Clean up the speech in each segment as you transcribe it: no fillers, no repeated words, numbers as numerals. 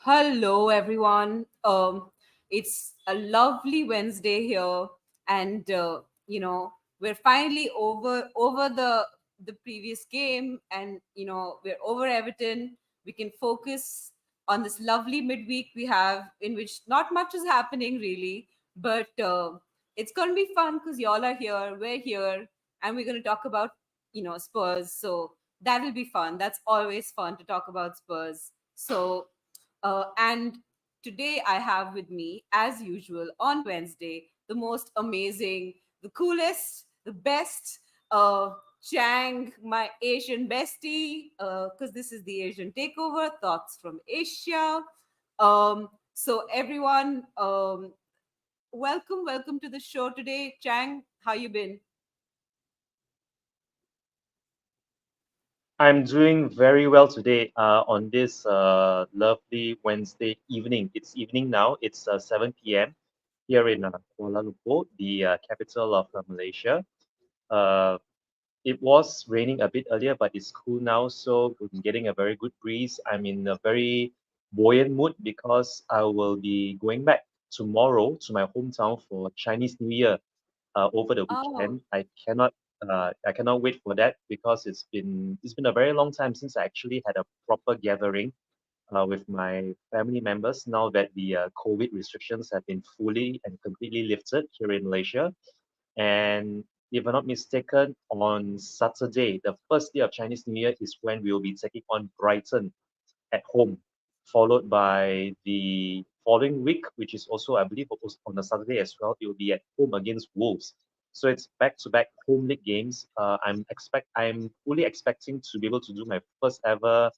Hello, everyone. It's a lovely Wednesday here, and we're finally over the previous game, and we're over Everton. We can focus on this lovely midweek we have, in which not much is happening really, but it's gonna be fun because y'all are here, we're here, and we're gonna talk about Spurs. So that'll be fun. That's always fun to talk about Spurs. And today I have with me, as usual, on Wednesday, the most amazing, the coolest, the best, Chang, my Asian bestie, because this is the Asian Takeover, Thoughts from Asia. So everyone, welcome to the show today. Chang, how you been? I'm doing very well today on this lovely Wednesday evening. It's evening now. It's 7 p.m. here in Kuala Lumpur, the capital of Malaysia. Uh, it was raining a bit earlier, but it's cool now, so I'm getting a very good breeze. I'm in a very buoyant mood because I will be going back tomorrow to my hometown for Chinese New Year over the Oh, weekend. I cannot wait for that because it's been a very long time since I actually had a proper gathering with my family members. Now that the COVID restrictions have been fully and completely lifted here in Malaysia, and if I'm not mistaken, on Saturday, the first day of Chinese New Year is when we will be taking on Brighton at home, followed by the following week, which is also, I believe, was on a Saturday as well. It will be at home against Wolves. So it's back-to-back home league games. I'm fully expecting to be able to do my first ever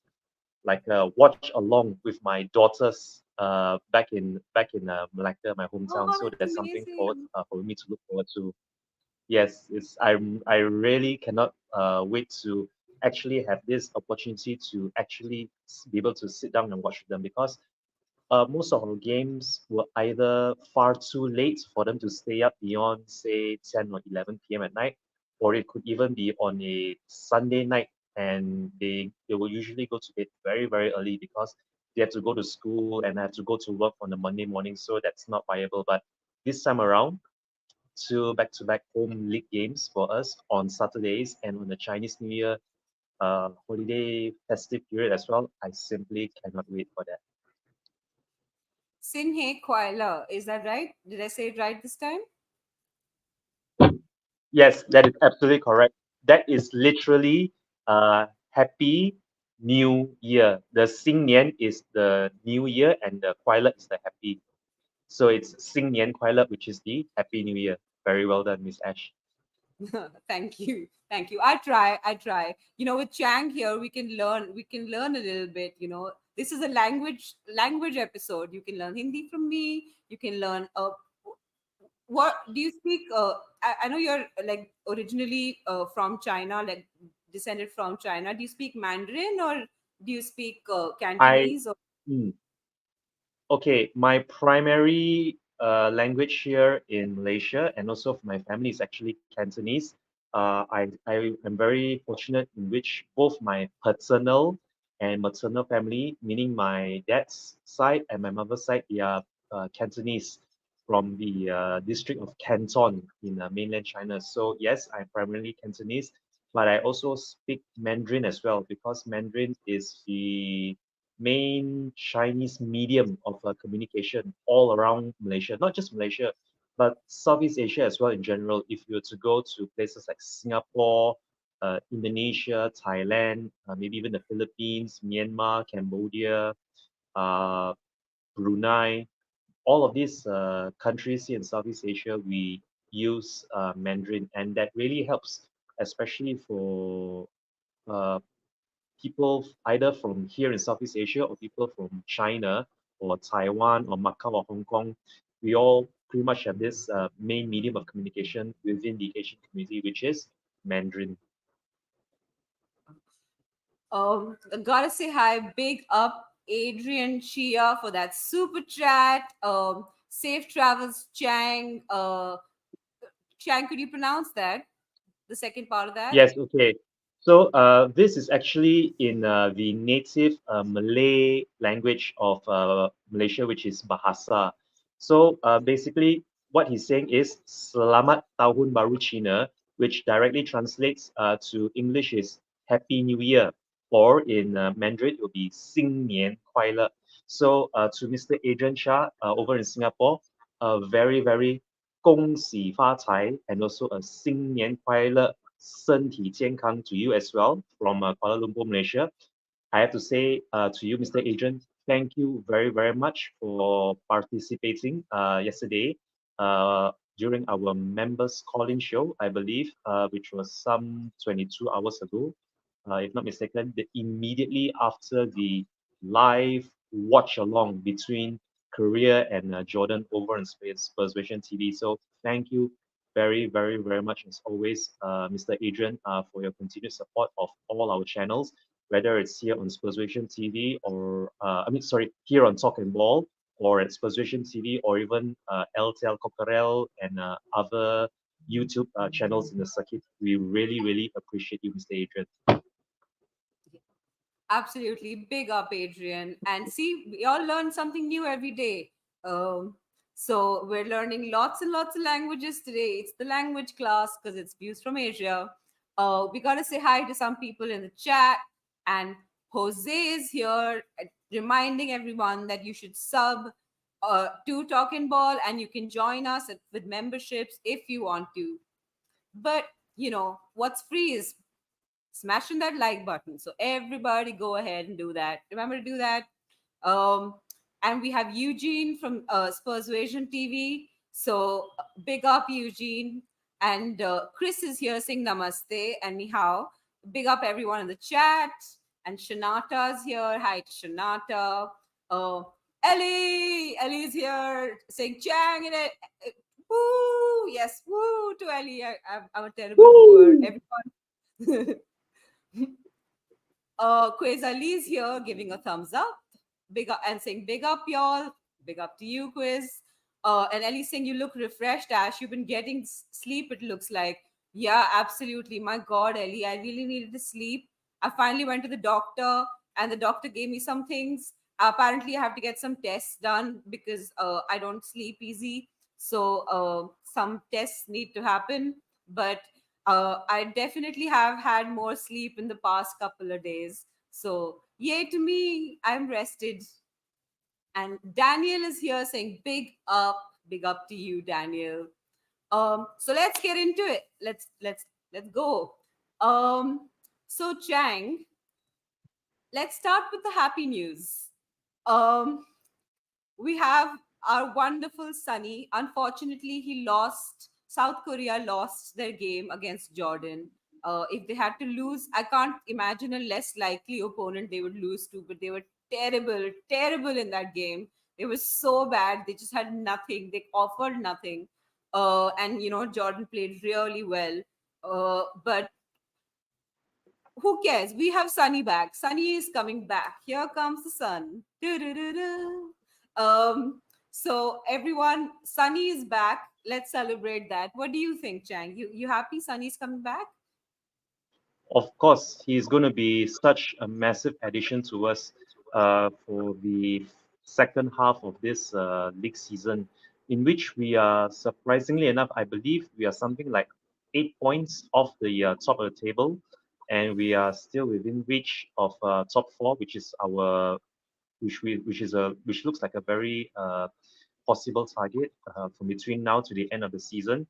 watch along with my daughters back in Malacca, my hometown. oh, So that's there's something amazing. for me to look forward to. Yes, I really cannot wait to actually have this opportunity to actually be able to sit down and watch them because most of our games were either far too late for them to stay up beyond say 10 or 11 p.m. at night, or it could even be on a Sunday night, and they will usually go to bed very very early because they have to go to school and have to go to work on the Monday morning, so that's not viable. But this time around, two back-to-back home league games for us on Saturdays and on the Chinese New Year holiday festive period as well. I simply cannot wait for that. Sinhe Koila, is that right? Did I say it right this time? Yes, that is absolutely correct. That is literally Happy New Year. The 新年 is the New Year and the 快乐 is the happy. So it's 新年快乐, which is the Happy New Year. Very well done, Miss Ash. Thank you. Thank you. I try. With Chang here, we can learn a little bit. This is a language episode. You can learn Hindi from me. You can learn what do you speak I know you're like originally from China, like descended from China. Do you speak Mandarin, or do you speak I Cantonese, or mm, Okay, my primary language here in Malaysia and also for my family is actually Cantonese. I am very fortunate in which both my paternal and maternal family, meaning my dad's side and my mother's side, they are Cantonese from the district of Canton in mainland China. So yes, I'm primarily Cantonese, but I also speak Mandarin as well because Mandarin is the main Chinese medium of communication all around Malaysia, not just Malaysia, but Southeast Asia as well in general. If you were to go to places like Singapore, Indonesia, Thailand, maybe even the Philippines, Myanmar, Cambodia, uh, Brunei, all of these countries here in Southeast Asia, we use Mandarin, and that really helps, especially for uh, people either from here in Southeast Asia or people from China or Taiwan or Macau or Hong Kong. We all pretty much have this main medium of communication within the Asian community, which is Mandarin. gotta say hi, big up Adrian Chia for that super chat. Safe travels, Chang. Chang, could you pronounce that, the second part of that? Yes, okay. So this is actually in the native Malay language of Malaysia, which is Bahasa. So basically, what he's saying is Selamat Tahun Baru Cina, which directly translates to English is Happy New Year, or in Mandarin it will be 新年快乐. So to Mr. Adrian Shah over in Singapore, a very very 恭喜发财 and also a 新年快乐身体健康 to you as well from Kuala Lumpur, Malaysia. I have to say to you, Mr. Adrian, thank you very, very much for participating yesterday during our members calling show, I believe, which was some 22 hours ago, if not mistaken, immediately after the live watch along between Korea and Jordan over on Spurs Vision TV. So thank you very, very, very much as always, Mr. Adrian, for your continued support of all our channels, whether it's here on Spursuation TV or, sorry, here on Talk and Ball or at Spursuation TV or even LTL Cockerel and other YouTube channels in the circuit. We really, really appreciate you, Mr. Adrian. Absolutely. Big up, Adrian. And see, we all learn something new every day. Um, so we're learning lots and lots of languages today. It's the language class because it's views from Asia. We got to say hi to some people in the chat. And Jose is here reminding everyone that you should sub to Talking Ball and you can join us with memberships if you want to. But, what's free is smashing that like button. So everybody go ahead and do that. Remember to do that. Um, and we have Eugene from Spursuasion TV. So big up Eugene. And Chris is here saying namaste and ni hao. Big up everyone in the chat. And Shanata's here. Hi to Shanata. Uh, Ellie's here saying Chang in it. Woo! Yes, woo to Ellie. I'm a terrible wooer. Woo! Everyone. Quiz here giving a thumbs up. Big up and saying big up, y'all. Big up to you, Quiz. And Ellie saying you look refreshed, Ash. You've been getting sleep, it looks like. Yeah, absolutely. My God, Ellie, I really needed to sleep. I finally went to the doctor, and the doctor gave me some things. Apparently, I have to get some tests done because I don't sleep easy. So some tests need to happen. But I definitely have had more sleep in the past couple of days. So, yay to me, I'm rested. And Daniel is here saying, big up to you, Daniel. So let's get into it. Let's go. Um, so Chang, let's start with the happy news. Um, we have our wonderful Sunny. Unfortunately, he lost. South Korea lost their game against Jordan. If they had to lose, I can't imagine a less likely opponent they would lose to. But they were terrible, terrible in that game. They were so bad. They just had nothing. They offered nothing. And Jordan played really well. But who cares? We have Sunny back. Sunny is coming back. Here comes the sun. Doo-doo-doo-doo. So everyone, Sunny is back. Let's celebrate that. What do you think, Chang? You happy Sunny's coming back? Of course, he's going to be such a massive addition to us for the second half of this league season, in which we are surprisingly enough, I believe we are something like 8 points off the top of the table, and we are still within reach of top four, which is our which looks like a very possible target from between now to the end of the season.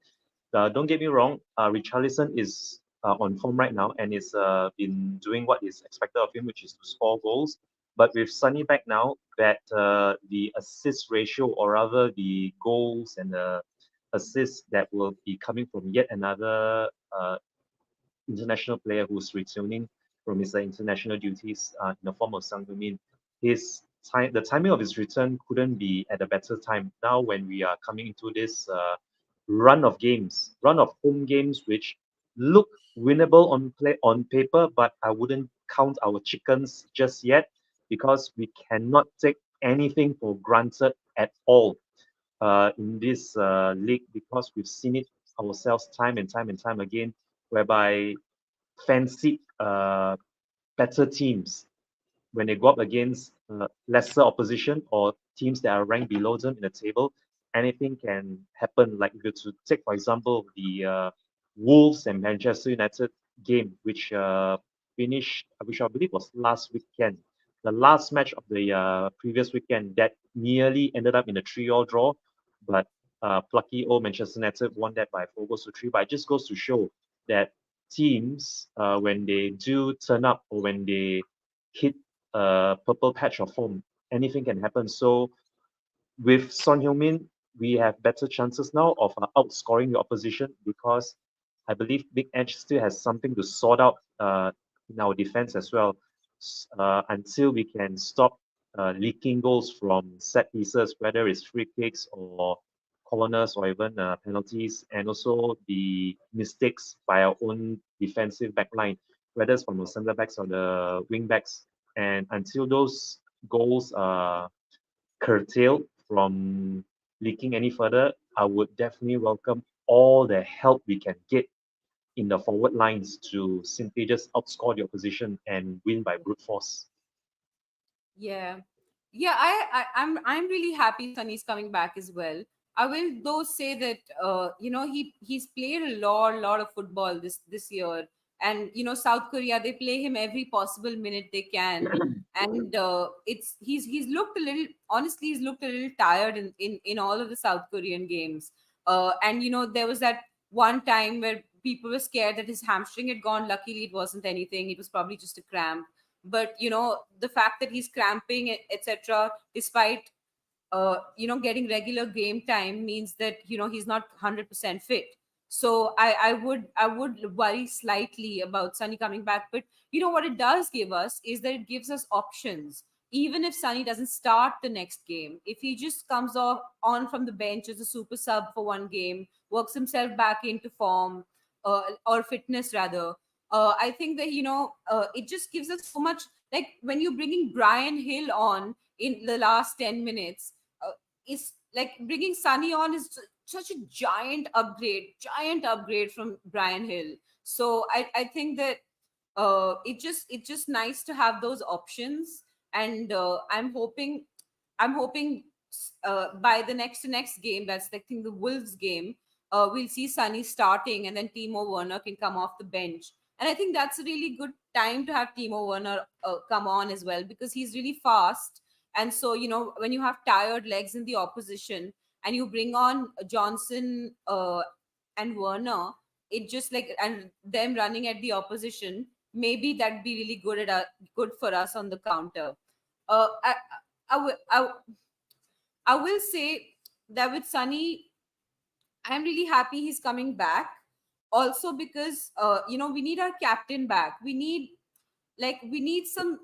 Don't get me wrong, Richarlison is on form right now and is been doing what is expected of him, which is to score goals. But with Sonny back now, that the assist ratio, or rather the goals and the assists that will be coming from yet another international player who's returning from his international duties in the form of Sang Heung-min. The timing of his return couldn't be at a better time. Now, when we are coming into this run of home games, which look winnable on paper, but I wouldn't count our chickens just yet because we cannot take anything for granted at all in this league because we've seen it ourselves time and time and time again, whereby fancied uh, better teams when they go up against lesser opposition or teams that are ranked below them in the table, anything can happen. Like if you to take, for example, the Wolves and Manchester United game, which I believe was last weekend. The last match of the previous weekend that nearly ended up in a 3-all draw, but plucky old Manchester United won that by 4 goals to 3. But it just goes to show that teams, when they do turn up or when they hit purple patch of form, anything can happen. So with Son Heung-min, we have better chances now of outscoring the opposition because I believe Big Edge still has something to sort out in our defense as well. Until we can stop leaking goals from set pieces, whether it's free kicks or corners or even penalties, and also the mistakes by our own defensive backline, whether it's from the centre backs or the wing backs. And until those goals are curtailed from leaking any further, I would definitely welcome all the help we can get in the forward lines to simply just outscore the opposition and win by brute force. Yeah, yeah. I'm really happy Sunny's coming back as well. I will though say that he's played a lot of football this year, and South Korea, they play him every possible minute they can, and he's looked a little, honestly, he's looked a little tired in all of the South Korean games. And there was that one time where people were scared that his hamstring had gone. Luckily, it wasn't anything. It was probably just a cramp. But the fact that he's cramping, etc., despite getting regular game time, means that he's not 100% fit. So I would worry slightly about Sunny coming back. But what it does give us is that it gives us options. Even if Sunny doesn't start the next game, if he just comes off on from the bench as a super sub for one game, works himself back into form, or fitness rather, I think that it just gives us so much. Like when you're bringing Brian Hill on in the last 10 minutes, is like bringing Sunny on is such a giant upgrade from Brian Hill. So I think that it's just nice to have those options. And I'm hoping by the next game, that's I think the Wolves game, we'll see Sunny starting, and then Timo Werner can come off the bench. And I think that's a really good time to have Timo Werner come on as well, because he's really fast. And so, when you have tired legs in the opposition and you bring on Johnson and Werner, it just like, and them running at the opposition, maybe that'd be really good for us on the counter. Uh, I will say that with Sunny, I'm really happy he's coming back. Also because we need our captain back. We need some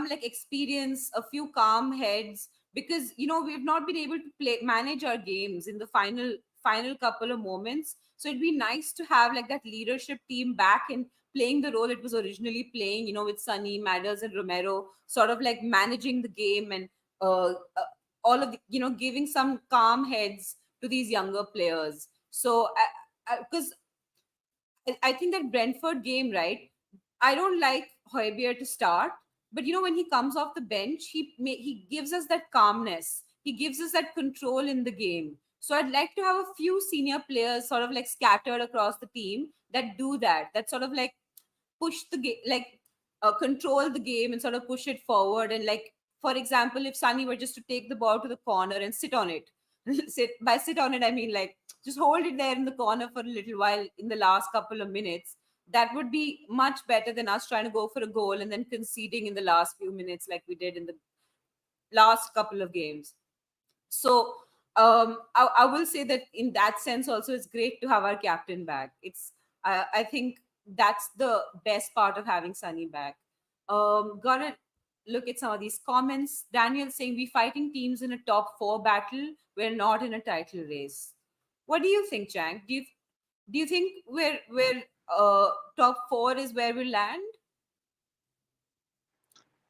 like experience, a few calm heads, because we've not been able to manage our games in the final couple of moments. So it'd be nice to have like that leadership team back and playing the role it was originally playing, with Sunny, Madders, and Romero, sort of like managing the game, and all of the, giving some calm heads to these younger players. So because I think that Brentford game, right? I don't like Højbjerg to start, but when he comes off the bench, he gives us that calmness. He gives us that control in the game. So I'd like to have a few senior players sort of like scattered across the team that do that. That sort of like push the game, like control the game and sort of push it forward. And like, for example, if Sunny were just to take the ball to the corner and sit on it, sit on it, I mean like just hold it there in the corner for a little while in the last couple of minutes. That would be much better than us trying to go for a goal and then conceding in the last few minutes like we did in the last couple of games. So I will say that in that sense also, it's great to have our captain back. I think that's the best part of having Sunny back. Gonna look at some of these comments. Daniel saying, we fighting teams in a top four battle, we're not in a title race. What do you think, Chang? Do you think we're top four is where we land?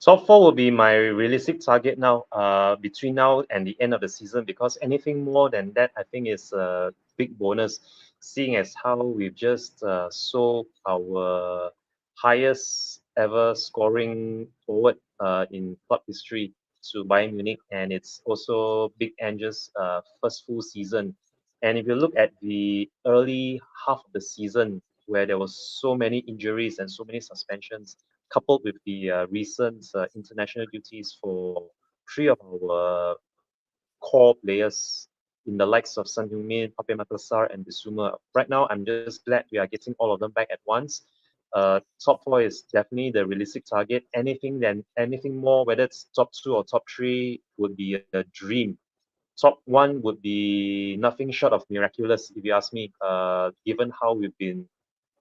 Top four will be my realistic target now, between now and the end of the season, because anything more than that, I think is a big bonus, seeing as how we've just sold our highest ever scoring forward in club history to Bayern Munich, and it's also Big Ange's first full season. And if you look at the early half of the season, where there was so many injuries and so many suspensions, coupled with the recent international duties for three of our core players in the likes of Sun Heung-min, Pape Matasar, and Bissouma. Right now, I'm just glad we are getting all of them back at once. Top four is definitely the realistic target. Anything more, whether it's top two or top three, would be a dream. Top one would be nothing short of miraculous, if you ask me. Given how we've been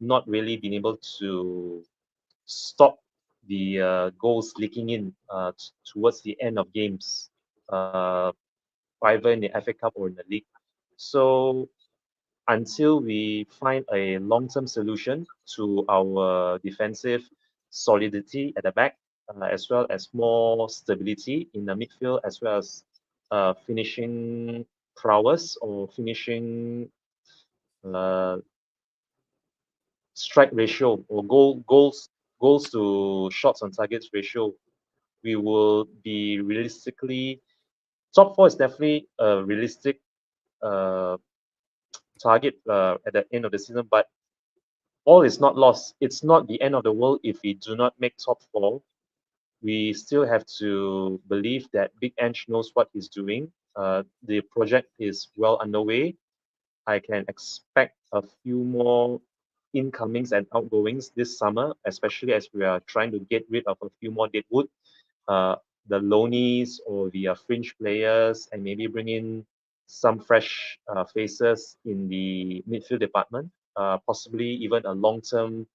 not really been able to stop the goals leaking in towards the end of games, either in the FA Cup or in the league. So until we find a long-term solution to our defensive solidity at the back, as well as more stability in the midfield, as well as finishing prowess or finishing uh, strike ratio or goals to shots on targets ratio, we will be realistically top four is definitely a realistic uh, target at the end of the season, but all is not lost. It's not the end of the world if we do not make top four. We still have to believe that Big Ange knows what he's doing. The project is well underway. I can expect a few more incomings and outgoings this summer, especially as we are trying to get rid of a few more deadwood, uh, the loanies or the fringe players, and maybe bring in some fresh faces in the midfield department, possibly even a long-term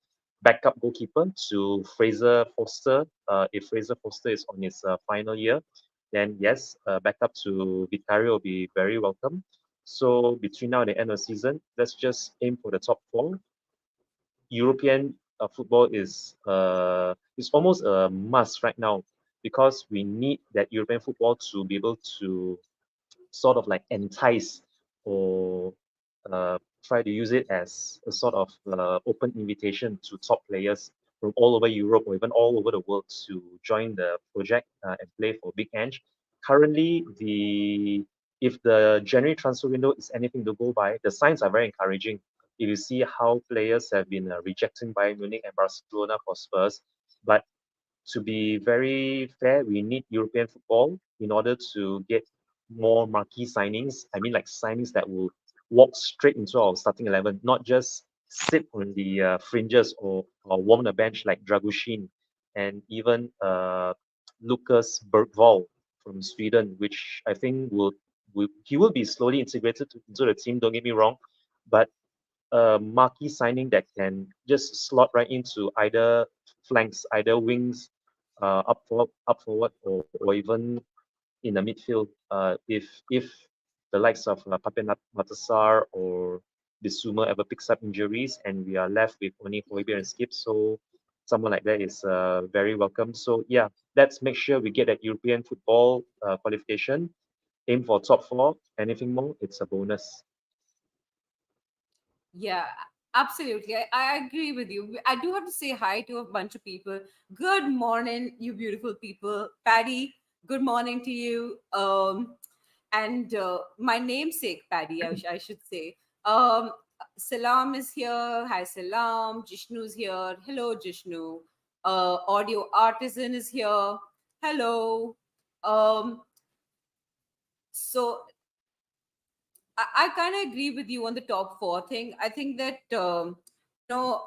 backup goalkeeper to Fraser Foster. If Fraser Foster is on his final year, then yes, backup to Vicario will be very welcome. So between now and the end of the season, let's just aim for the top four. European football is almost a must right now because we need that European football to be able to sort of like entice or try to use it as a sort of open invitation to top players from all over Europe or even all over the world to join the project and play for Big Ange. Currently, the if the January transfer window is anything to go by, the signs are very encouraging. If you see how players have been rejecting Bayern Munich and Barcelona for Spurs, but to be very fair, we need European football in order to get more marquee signings. I mean, like signings that will walk straight into our starting 11, not just sit on the fringes or warm the bench like Dragushin and even Lucas Bergvall from Sweden, which I think he will be slowly integrated into the team. Don't get me wrong, but a marquee signing that can just slot right into either flanks, either wings, up forward, or even in the midfield. If the likes of Pape Matasar or Bissouma ever picks up injuries and we are left with only Hoiberg and Skip, so someone like that is very welcome. So yeah, let's make sure we get that European football qualification. Aim for top four. Anything more, it's a bonus. Yeah, absolutely. I agree with you. I do have to say hi to a bunch of people. Good morning, you beautiful people. Patty, good morning to you. And my namesake, Patty, I should say. Salam is here. Hi, Salam. Jishnu's here. Hello, Jishnu. Audio Artisan is here. Hello. Um, so I kind of agree with you on the top four thing. I think that you know,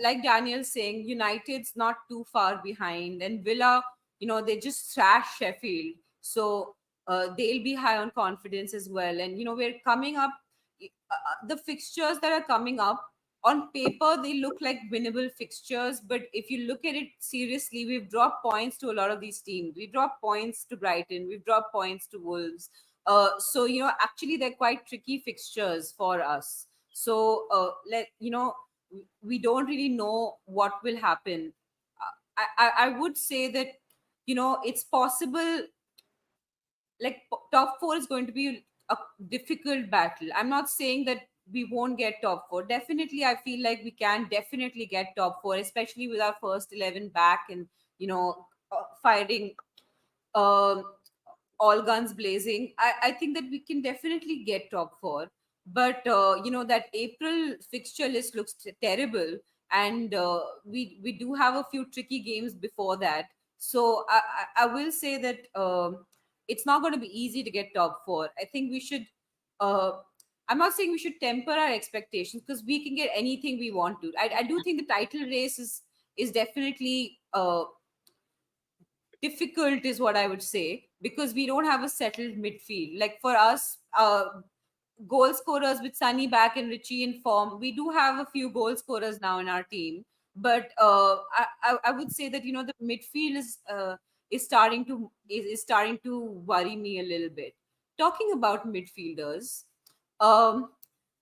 like Daniel's saying, United's not too far behind, and Villa, they just thrashed Sheffield, so they'll be high on confidence as well. And we're coming up. The fixtures that are coming up on paper they look like winnable fixtures, but if you look at it seriously, we've dropped points to a lot of these teams. We dropped points to Brighton. We've dropped points to Wolves. So actually they're quite tricky fixtures for us. So we don't really know what will happen. I would say that it's possible, like top four is going to be a difficult battle. I'm not saying that we won't get top four. Definitely, I feel like we can definitely get top four, especially with our first 11 back and, fighting um, all guns blazing. I think that we can definitely get top four. But, that April fixture list looks terrible. And we do have a few tricky games before that. So I will say that it's not going to be easy to get top four. I think we should. Uh, I'm not saying we should temper our expectations because we can get anything we want to. I do think the title race is definitely difficult is what I would say, because we don't have a settled midfield. Like for us, goal scorers with Sunny back and Richie in form, we do have a few goal scorers now in our team. But I would say that the midfield is starting to worry me a little bit. Talking about midfielders, um,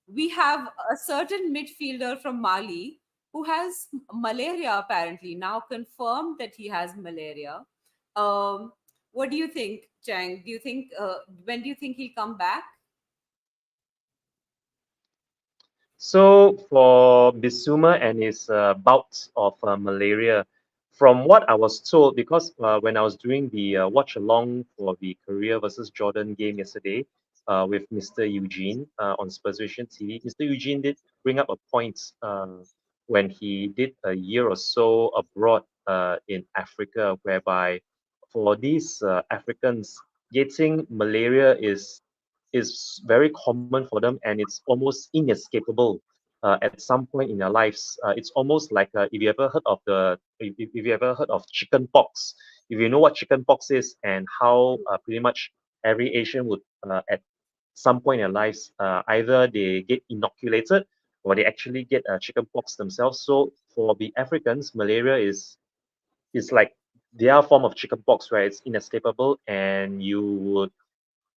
we have a certain midfielder from Mali who has malaria, apparently now confirmed that he has malaria. um, what do you think, Chang? Do you think when do you think he'll come back? So for Bisuma and his bouts of malaria, from what I was told, because when I was doing the watch along for the Korea versus Jordan game yesterday with Mr. Eugene on Spurs Vision TV, Mr. Eugene did bring up a point when he did a year or so abroad in Africa, whereby for these Africans, getting malaria is very common for them, and it's almost inescapable at some point in their lives. It's almost like if you ever heard of if you ever heard of chicken pox, if you know what chicken pox is and how pretty much every Asian would at some point in their lives either they get inoculated or they actually get chicken pox themselves. So for the Africans, malaria is like their form of chicken pox, where it's inescapable, and you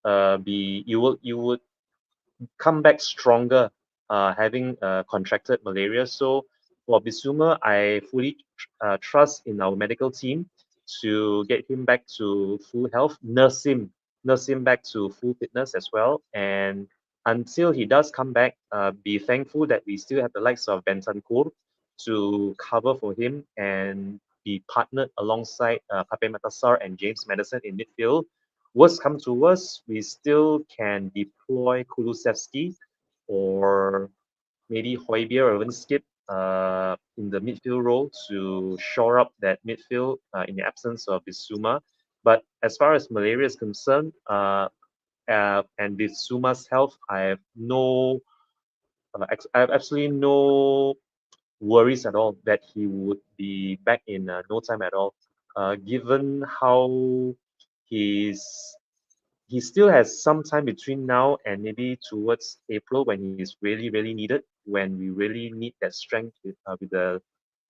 would come back stronger having contracted malaria. So for Bisuma, I fully trust in our medical team to get him back to full health, nurse him back to full fitness as well. And until he does come back, be thankful that we still have the likes of Bentancur to cover for him and be partnered alongside Pape Matasar and James Madison in midfield. Worst come to worst, we still can deploy Kulusevski or maybe Højbjerg or even Skip in the midfield role to shore up that midfield in the absence of Bissouma. But as far as malaria is concerned, and Bissouma's health, I have absolutely no worries at all that he would be back in no time at all. Given how he's he still has some time between now and maybe towards April when he's really needed, when we really need that strength with the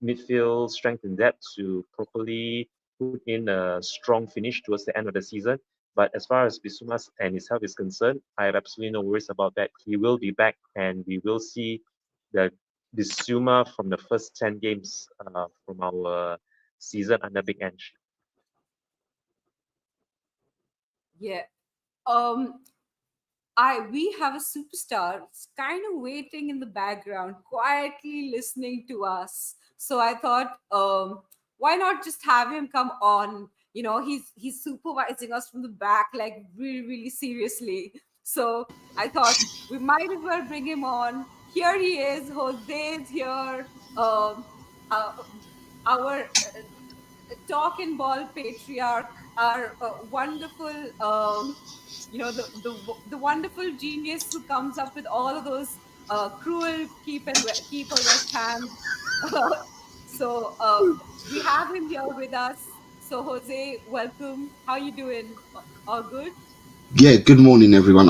midfield strength and depth to properly put in a strong finish towards the end of the season. But as far as Bisumas and his health is concerned, I have absolutely no worries about that. He will be back, and we will see the Bisuma from the first 10 games from our season under Big Ange. Yeah. um I We have a superstar kind of waiting in the background, quietly listening to us. So I thought, why not just have him come on? He's supervising us from the back, like really, really seriously. So I thought we might as well bring him on. Here he is. Jose is here. Uh, our talk and ball patriarch, our wonderful, the wonderful genius who comes up with all of those cruel keep or West Ham. So we have him here with us. So Jose, welcome. How you doing? All good? Yeah, good morning, everyone.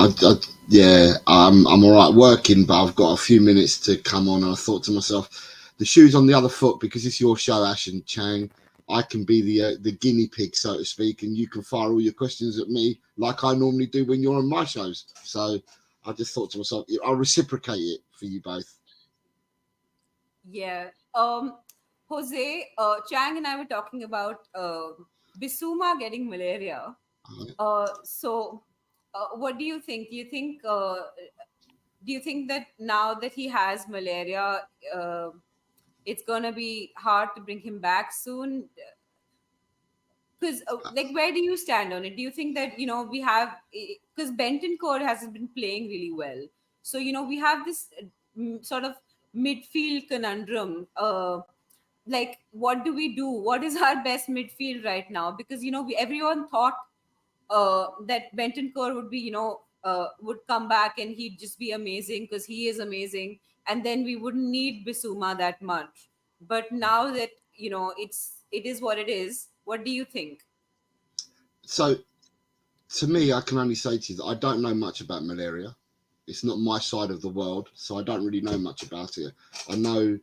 Yeah, I'm all right working, but I've got a few minutes to come on, and I thought to myself, the shoe's on the other foot because it's your show, Ash and Chang. I can be the guinea pig, so to speak, and you can fire all your questions at me like I normally do when you're on my shows. So I just thought to myself, I'll reciprocate it for you both. Yeah. Jose, Chang and I were talking about Bisuma getting malaria. So, what do you think? do you think that now that he has malaria, uh, it's gonna be hard to bring him back soon? Because like, where do you stand on it? Do you think that we have, because Benton Core hasn't been playing really well, so we have this sort of midfield conundrum. Like, what do we do? What is our best midfield right now? Because everyone thought that Benton Core would be, would come back and he'd just be amazing because he is amazing, and then we wouldn't need Bisuma that much. But now that it is what it is. What do you think? So to me, I can only say to you that I don't know much about malaria. It's not my side of the world, so I don't really know much about it. I know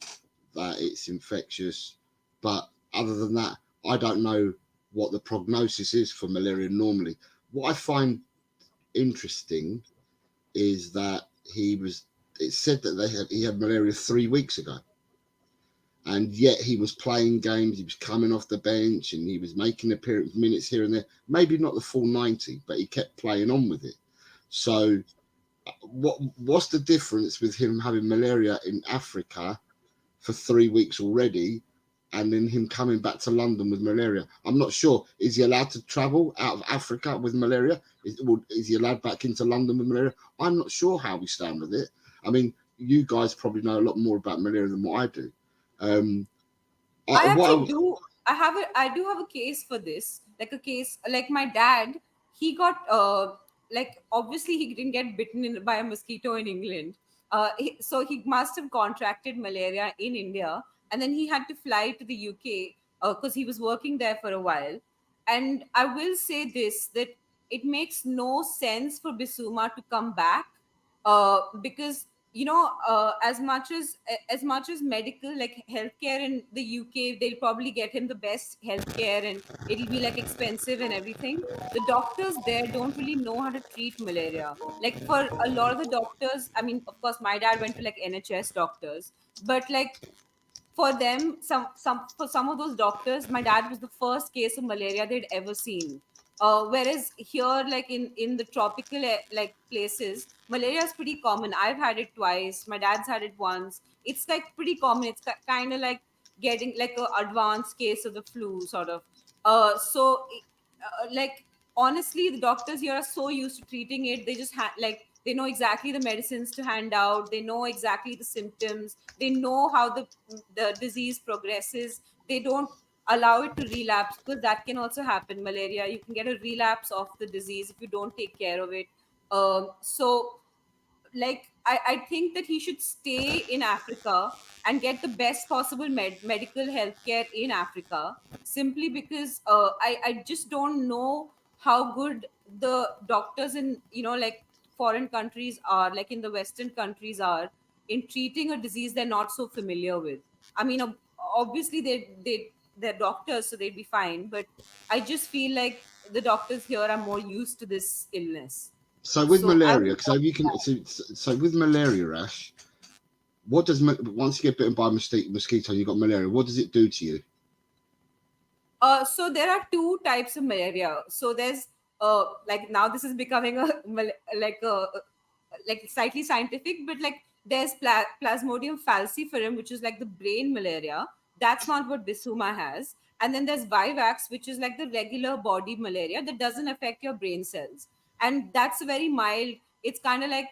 that it's infectious, but other than that, I don't know what the prognosis is for malaria normally. What I find interesting is that it's said that he had malaria 3 weeks ago, and yet he was playing games. He was coming off the bench and he was making appearance minutes here and there. Maybe not the full 90, but he kept playing on with it. So, what's the difference with him having malaria in Africa for 3 weeks already, and then him coming back to London with malaria? I'm not sure. Is he allowed to travel out of Africa with malaria? Is he allowed back into London with malaria? I'm not sure how we stand with it. I mean, you guys probably know a lot more about malaria than what I do. Um, I what actually I, do. I do have a case for this. Like a case, like my dad, he got like, obviously he didn't get bitten by a mosquito in England. So he must have contracted malaria in India, and then he had to fly to the UK because he was working there for a while. And I will say this, that it makes no sense for Bisuma to come back, because as much as medical, like healthcare in the UK, they'll probably get him the best healthcare, and it'll be like expensive and everything. The doctors there don't really know how to treat malaria. Like, for a lot of the doctors, I mean, of course my dad went to like NHS doctors, but like, for them, some of those doctors, my dad was the first case of malaria they'd ever seen. Whereas here, like in the tropical like places, malaria is pretty common. I've had it twice, my dad's had it once. It's like pretty common. It's kind of like getting like a advanced case of the flu, sort of. Like, honestly, the doctors here are so used to treating it, they just like, they know exactly the medicines to hand out, they know exactly the symptoms, they know how the disease progresses. They don't allow it to relapse, because that can also happen. Malaria, you can get a relapse of the disease if you don't take care of it. So, like, I think that he should stay in Africa and get the best possible medical health care in Africa, simply because I just don't know how good the doctors in, like, foreign countries are, like in the Western countries are, in treating a disease they're not so familiar with. I mean, obviously they're doctors, so they'd be fine, but I just feel like the doctors here are more used to this illness. so with So I would. malaria, so you can so with malaria, Ash, what does once you get bitten by a mosquito and you got malaria, what does it do to you? So there are two types of malaria. So there's like, now this is becoming a like slightly scientific, but like, there's Plasmodium falciparum, which is like the brain malaria. That's not what Bisuma has. And then there's Vivax, which is like the regular body malaria that doesn't affect your brain cells, and that's very mild. It's kind of like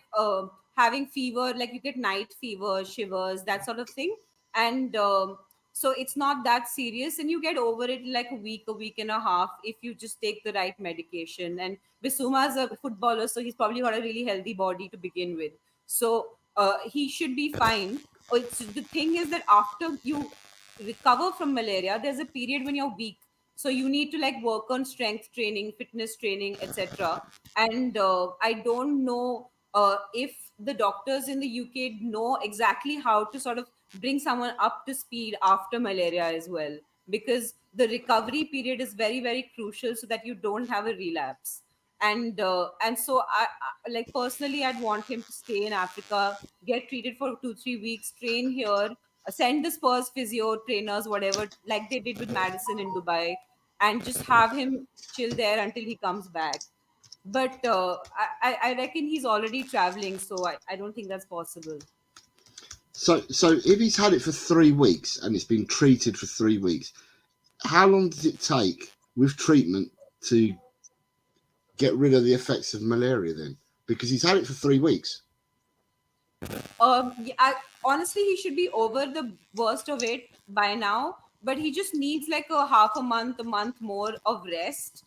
having fever, like you get night fever, shivers, that sort of thing. And so it's not that serious, and you get over it in like a week and a half, if you just take the right medication. And Bisuma is a footballer, so he's probably got a really healthy body to begin with, so he should be fine. The thing is that after you recover from malaria, there's a period when you're weak, so you need to like work on strength training, fitness training, etc. And I don't know if the doctors in the UK know exactly how to sort of bring someone up to speed after malaria as well, because the recovery period is very, very crucial, so that you don't have a relapse. And so like, personally, I'd want him to stay in Africa, get treated for 2 3 weeks, train here, send the Spurs physio trainers, whatever, like they did with Madison in Dubai, and just have him chill there until he comes back. but I reckon he's already traveling, so I don't think that's possible. So if he's had it for 3 weeks and it's been treated for 3 weeks, how long does it take with treatment to get rid of the effects of malaria then? Because he's had it for 3 weeks. Yeah, honestly, he should be over the worst of it by now, but he just needs like a half a month more of rest,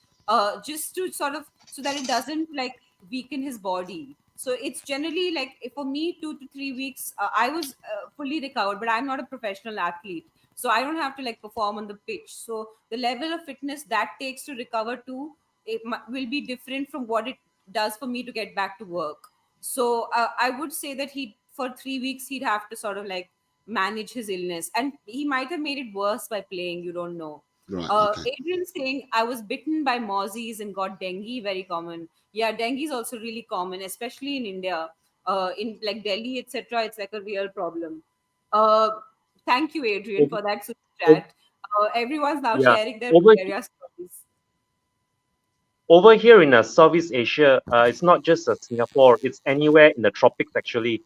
just to sort of, so that it doesn't like weaken his body. So it's generally like, if for me, 2 to 3 weeks, I was fully recovered, but I'm not a professional athlete, so I don't have to like perform on the pitch. So the level of fitness that takes to recover to will be different from what it does for me to get back to work. So I would say that he, for 3 weeks, he'd have to sort of like manage his illness, and he might have made it worse by playing. You don't know. Right, okay. Adrian saying, I was bitten by mozzies and got dengue. Very common. Yeah, dengue is also really common, especially in India. In like Delhi, etc., it's like a real problem. Uh, Thank you, Adrian, Over, for that super over, chat. Everyone's now yeah, sharing their over malaria stories. over here in Southeast Asia, it's not just Singapore, it's anywhere in the tropics actually,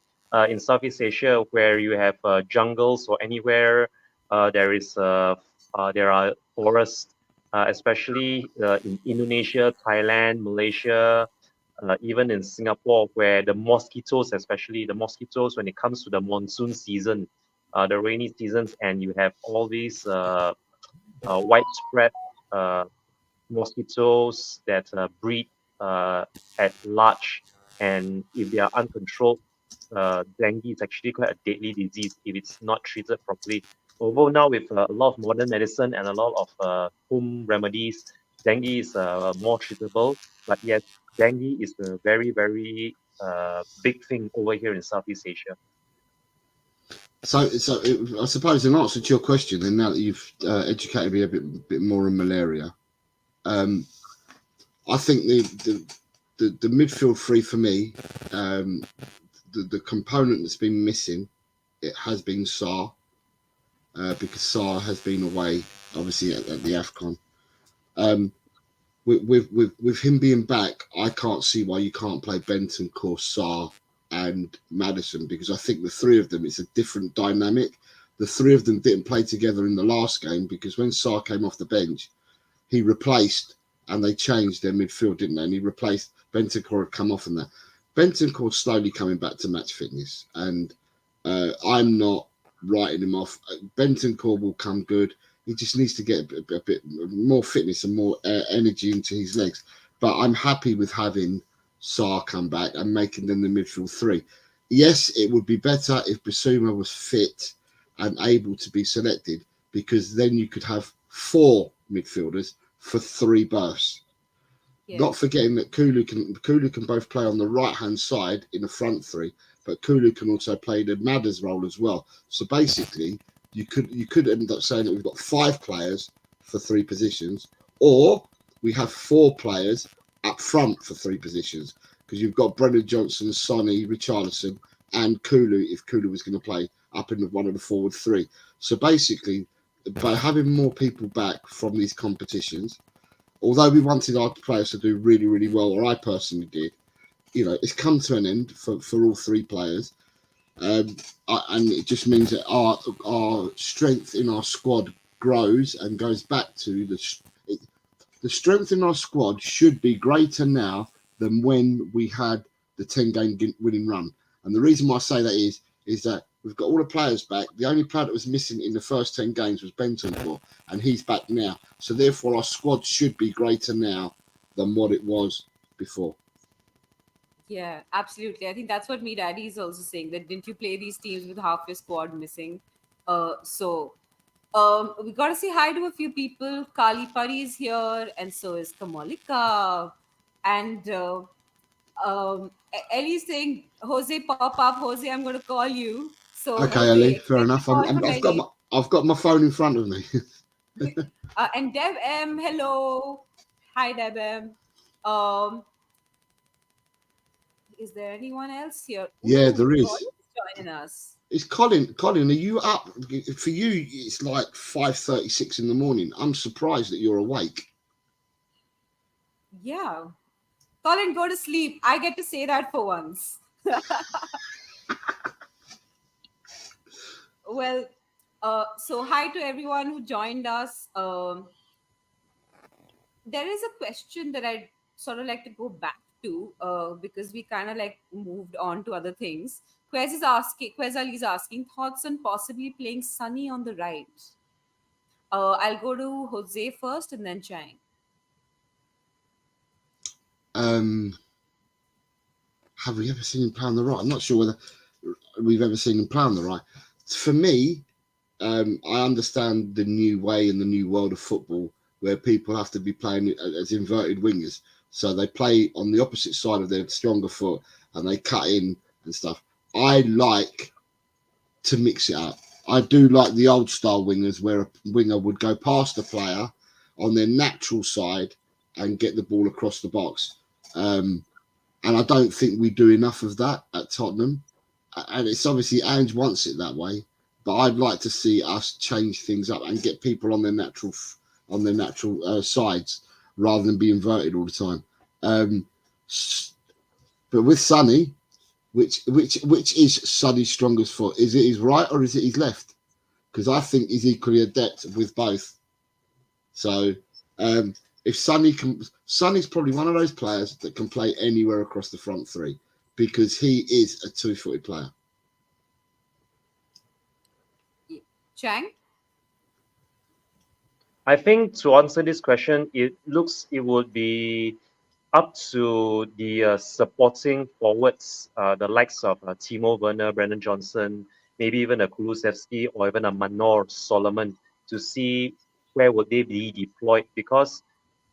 in Southeast Asia where you have jungles or anywhere there are forests, especially in Indonesia, Thailand, Malaysia, even in Singapore where the mosquitoes, especially the mosquitoes when it comes to the monsoon season, the rainy seasons, and you have all these widespread uh, mosquitoes that breed at large, and if they are uncontrolled, dengue is actually quite a deadly disease if it's not treated properly. Although now with a lot of modern medicine and a lot of home remedies, dengue is more treatable. But yes, dengue is a very, very big thing over here in Southeast Asia. I suppose in answer to your question, and now that you've educated me a bit more on malaria, um, I think the midfield three for me, um, the component that's been missing, it has been Saar, because Saar has been away, obviously at the Afcon. Um, with him being back, I can't see why you can't play Benton, Saar, and Madison, because I think the three of them, it's a different dynamic. The three of them didn't play together in the last game because when Saar came off the bench, he replaced, and they changed their midfield, didn't they? And he replaced Bentancur had come off in that. Bentancur's slowly coming back to match fitness, and I'm not writing him off. Bentancur will come good. He just needs to get a bit more fitness and more energy into his legs. But I'm happy with having Saar come back and making them the midfield three. Yes, it would be better if Basuma was fit and able to be selected, because then you could have four midfielders for three bursts. Not Yes. forgetting that Kulu can both play on the right hand side in the front three, but Kulu can also play the Madders role as well. So basically, you could end up saying that we've got five players for three positions, or we have four players up front for three positions, because you've got Brendan Johnson, Sonny, Richarlison, and Kulu if Kulu was going to play up in one of the forward three. So basically, by having more people back from these competitions, although we wanted our players to do really, really well, or I personally did, it's come to an end for all three players. Um, and it just means that our strength in our squad grows and goes back to the strength in our squad should be greater now than when we had the 10-game winning run. And the reason why I say that is that we've got all the players back. The only player that was missing in the first 10 games was Bentancur, and he's back now. So therefore, our squad should be greater now than what it was before. Yeah, absolutely. I think that's what me daddy is also saying. That didn't you play these teams with half your squad missing? We gotta say hi to a few people. Kali Pari is here, and so is Kamalika. And Ellie's saying, Jose, pop up. Jose, I'm gonna call you. So Okay, Jose, Ellie, fair expect a enough. call from Ellie. I've got my phone in front of me. And Deb M, hello. Hi, Deb M. Um, is there anyone else here? Yeah, Ooh, there Colin is. is joining us. It's Colin. Colin, are you up? For you, it's like 5:36 in the morning. I'm surprised that you're awake. Yeah. Colin, go to sleep. I get to say that for once. Well, so hi to everyone who joined us. There is a question that I'd sort of like to go back to because we kind of like moved on to other things. Quez Ali is asking thoughts on possibly playing Sunny on the right. I'll go to Jose first and then Chang. Um, have we ever seen him play on the right? I'm not sure whether we've ever seen him play on the right. For me, I understand the new way in the new world of football where people have to be playing as inverted wingers. So they play on the opposite side of their stronger foot and they cut in and stuff. I like to mix it up. I do like the old style wingers where a winger would go past the player on their natural side and get the ball across the box. Um, and I don't think we do enough of that at Tottenham. And it's obviously Ange wants it that way, but I'd like to see us change things up and get people on their natural sides rather than be inverted all the time. Um, but with Sonny, which is Sonny's strongest foot? Is it his right or is it his left? Because I think he's equally adept with both. So um, if Sonny's probably one of those players that can play anywhere across the front three because he is a two-footed player. Chang? I think to answer this question, it would be up to the supporting forwards, the likes of Timo Werner, Brennan Johnson, maybe even a Kulusevski or even a Manor Solomon to see where would they be deployed. Because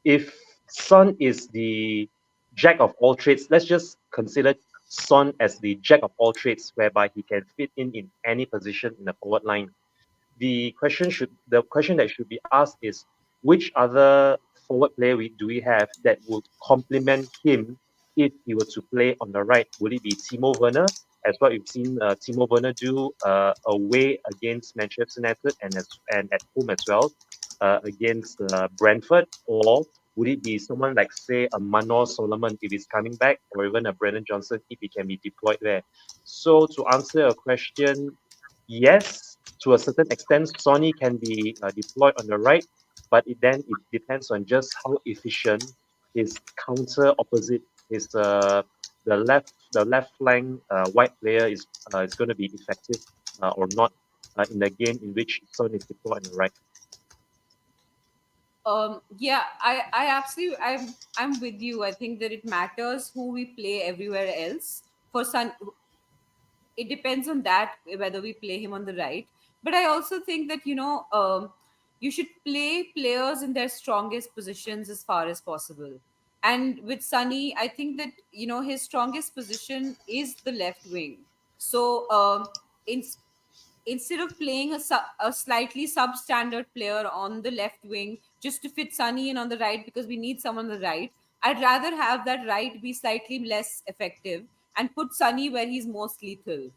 if Son is the jack of all trades, let's just consider Son as the jack of all trades, whereby he can fit in any position in the forward line. The question that should be asked is which other forward player do we have that would complement him if he were to play on the right? Would it be Timo Werner, as what we've seen Timo Werner do away against Manchester United and at home as well against Brentford, or would it be someone like say a Manor Solomon if he's coming back, or even a Brennan Johnson if he can be deployed there? So to answer your question, yes, to a certain extent, Sony can be deployed on the right, but it depends on just how efficient his counter opposite his the left flank wide player is going to be effective or not in the game in which Son is deployed on the right. Yeah, I absolutely, I'm with you. I think that it matters who we play everywhere else. For Sun, it depends on that whether we play him on the right. But I also think that you should play players in their strongest positions as far as possible. And with Sunny, I think that his strongest position is the left wing. So in instead of playing a slightly substandard player on the left wing just to fit Sunny in on the right because we need someone on the right, I'd rather have that right be slightly less effective and put Sunny where he's most lethal.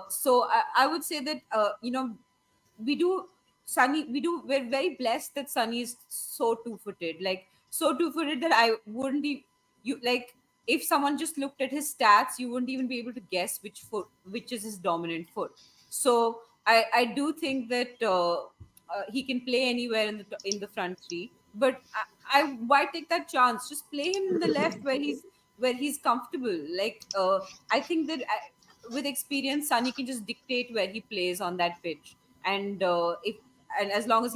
So I would say that we do we're very blessed that Sunny is so two-footed, like so two-footed that I wouldn't be you like if someone just looked at his stats, you wouldn't even be able to guess which is his dominant foot. So I do think that he can play anywhere in the front three. But I why take that chance? Just play him in the left where he's comfortable. Like I think that with experience, Sunny can just dictate where he plays on that pitch, and if and as long as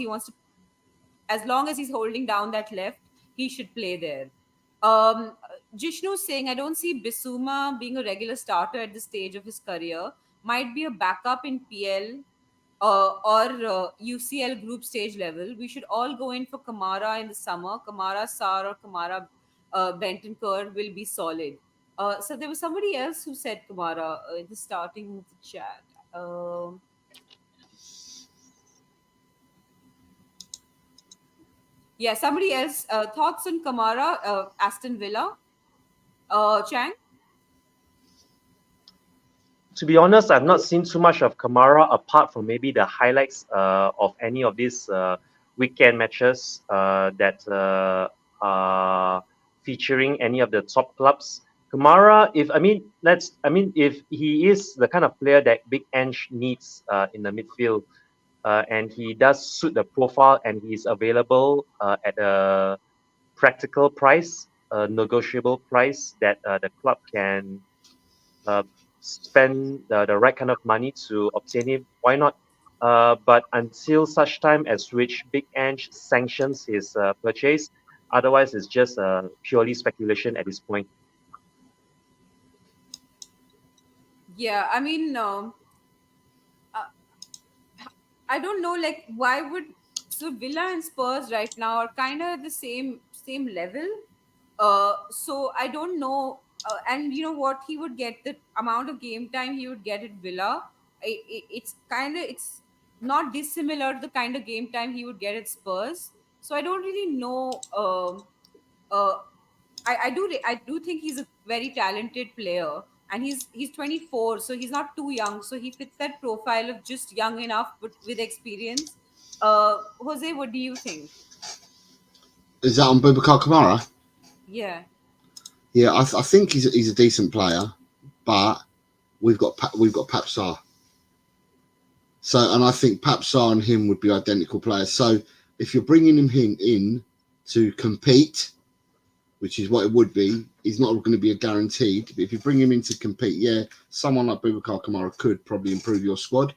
he's holding down that left, he should play there. Jishnu saying, I don't see Bisuma being a regular starter at this stage of his career. Might be a backup in PL or UCL group stage level. We should all go in for Kamara in the summer. Kamara Sar or Kamara Bentancur will be solid. So there was somebody else who said Kamara in the starting of the chat. Yeah, somebody else. Thoughts on Kamara, Aston Villa, Chang? To be honest, I've not seen too much of Kamara apart from maybe the highlights of any of these weekend matches that are featuring any of the top clubs. Kamara, if I mean let's I mean if he is the kind of player that Big Ange needs in the midfield, and he does suit the profile and he's available at a practical price, a negotiable price that the club can uh, spend the right kind of money to obtain him, why not? But until such time as which Big Ange sanctions his purchase, otherwise it's just purely speculation at this point. Yeah, I mean, uh, I don't know, like why would so Villa and Spurs right now are kind of at the same level. So I don't know, and you know what, he would get the amount of game time he would get at Villa. It's kind of it's not dissimilar to the kind of game time he would get at Spurs. So I don't really know. Uh, I do think he's a very talented player, and he's 24, so he's not too young. So he fits that profile of just young enough but with experience. Jose, what do you think? Is that on Boubacar Kamara? Yeah. Yeah, I think he's a decent player, but we've got Pap Sarr. So, and I think Pap Sarr and him would be identical players. So, if you're bringing him in to compete, which is what it would be, he's not going to be a guaranteed. But if you bring him in to compete, yeah, someone like Boubacar Kamara could probably improve your squad,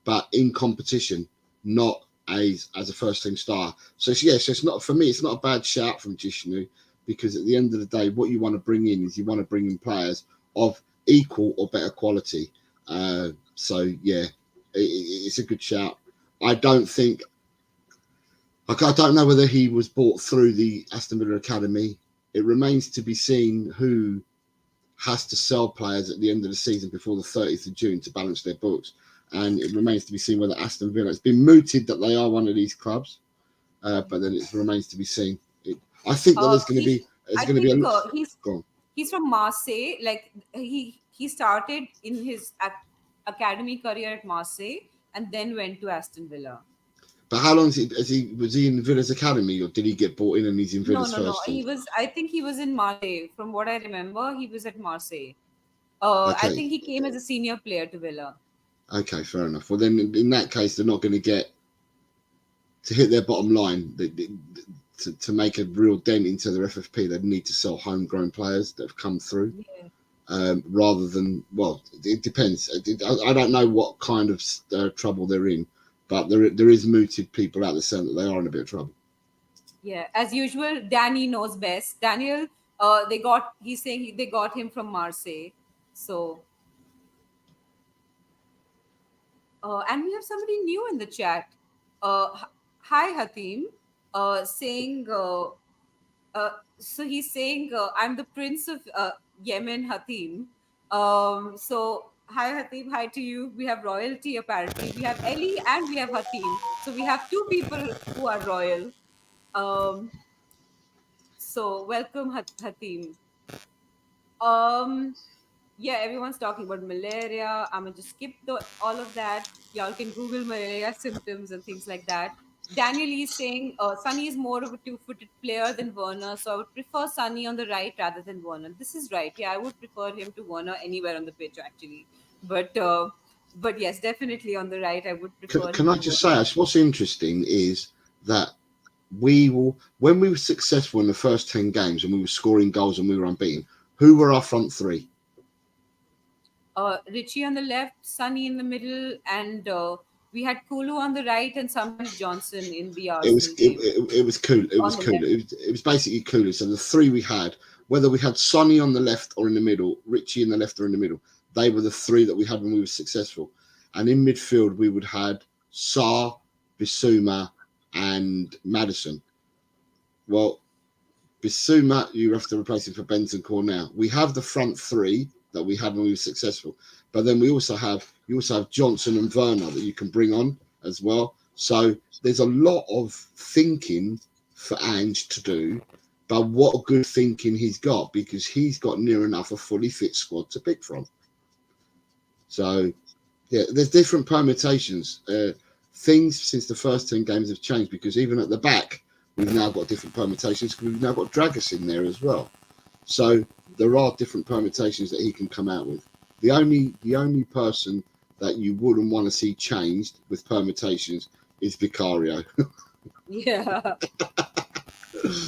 but in competition, not as a first team star. So it's not for me. It's not a bad shout from Jishnu, because at the end of the day, what you want to bring in is you want to bring in players of equal or better quality. So yeah, it's a good shout. I don't think. I don't know whether he was bought through the Aston Villa Academy. It remains to be seen who has to sell players at the end of the season before the 30th of June to balance their books. And it remains to be seen whether Aston Villa, it's been mooted that they are one of these clubs, but then it remains to be seen. I think that there's I going to be think go on. he's from Marseille. Like he started in his academy career at Marseille and then went to Aston Villa. But how long was he in Villa's academy, or did he get bought in and he's in No, Villa's no, no. first team? He was. I think he was in Marseille. From what I remember, he was at Marseille. I Okay, think he came as a senior player to Villa. okay, fair enough. Well, then in that case, they're not going to get to hit their bottom line. To make a real dent into their FFP, they need to sell homegrown players that have come through, Yeah. rather than, well, it depends. I don't know what kind of trouble they're in, but there is mooted people out there saying that they are in a bit of trouble. Yeah, as usual, Danny knows best. Daniel, he's saying they got him from Marseille. So, and we have somebody new in the chat. Hi, Hatim, saying, so he's saying, I'm the prince of Yemen, Hatim. So, hi, Hatim, hi to you. We have royalty, apparently. We have Ellie and we have Hatim. So, we have two people who are royal. Um, so, welcome, Hatim. Um, yeah, everyone's talking about malaria. I'm gonna just skip all of that. Y'all can Google malaria symptoms and things like that. Daniel is saying Sunny is more of a two-footed player than Werner, so I would prefer Sunny on the right rather than Werner. This is right. Yeah, I would prefer him to Werner anywhere on the pitch actually, but uh, but yes, definitely on the right, I would prefer Can him I to just Werner. say, what's interesting is that we will, when we were successful in the first 10 games and we were scoring goals and we were unbeaten, who were our front three? Richie on the left, Sunny in the middle, and we had Kulu on the right, and sometimes Johnson in the It was Arsenal it, game it was cool. It was on the cool. left. It was basically Kulu. So the three we had, whether we had Sonny on the left or in the middle, Richie in the left or in the middle, they were the three that we had when we were successful. And in midfield, we would had Saar, Bissouma, and Madison. Well, Bissouma, you have to replace him for Benson Cornell. We have the front three that we had when we were successful, but then we also have Johnson and Werner that you can bring on as well. So there's a lot of thinking for Ange to do, but what good thinking he's got, because he's got near enough a fully fit squad to pick from. So yeah, there's different permutations. Things since the first 10 games have changed, because even at the back, we've now got different permutations because we've now got Dragus in there as well. So there are different permutations that he can come out with. The only person that you wouldn't want to see changed with permutations is Vicario. Yeah.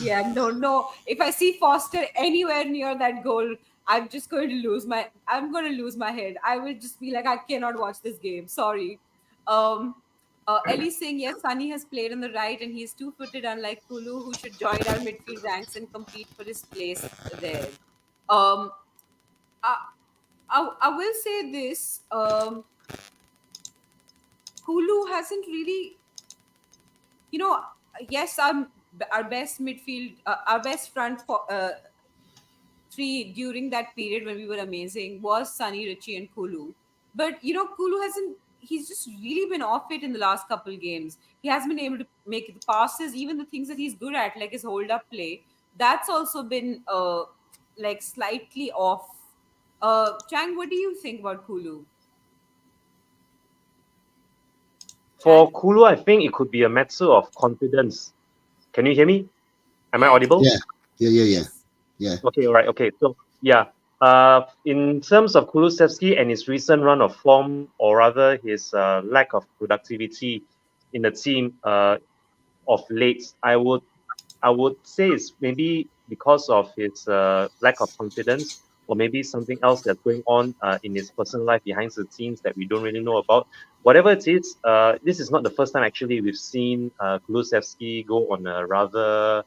Yeah, no, no. If I see Foster anywhere near that goal, I'm going to lose my head. I will just be like, I cannot watch this game. Sorry. Um, Ellie saying, yes, Sunny has played on the right and he's two-footed, unlike Kulu, who should join our midfield ranks and compete for his place there. Um, I, I will say this. Kulu hasn't really, you know, yes, our best midfield, our best front three during that period when we were amazing was Sunny, Richie, and Kulu. But Kulu hasn't. He's just really been off it in the last couple games. He hasn't been able to make the passes, even the things that he's good at, like his hold up play. That's also been like slightly off. Chang, what do you think about Kulu? For Chang? Kulu, I think it could be a matter of confidence. Can you hear me? Am I audible? Yeah, yeah. Yes. Yeah. Okay, all right. Okay, so yeah, in terms of Kulusevski and his recent run of form, or rather his lack of productivity in the team of late, I would say it's maybe because of his lack of confidence, or maybe something else that's going on in his personal life behind the scenes that we don't really know about. Whatever it is, this is not the first time actually we've seen Kulusevski go on a rather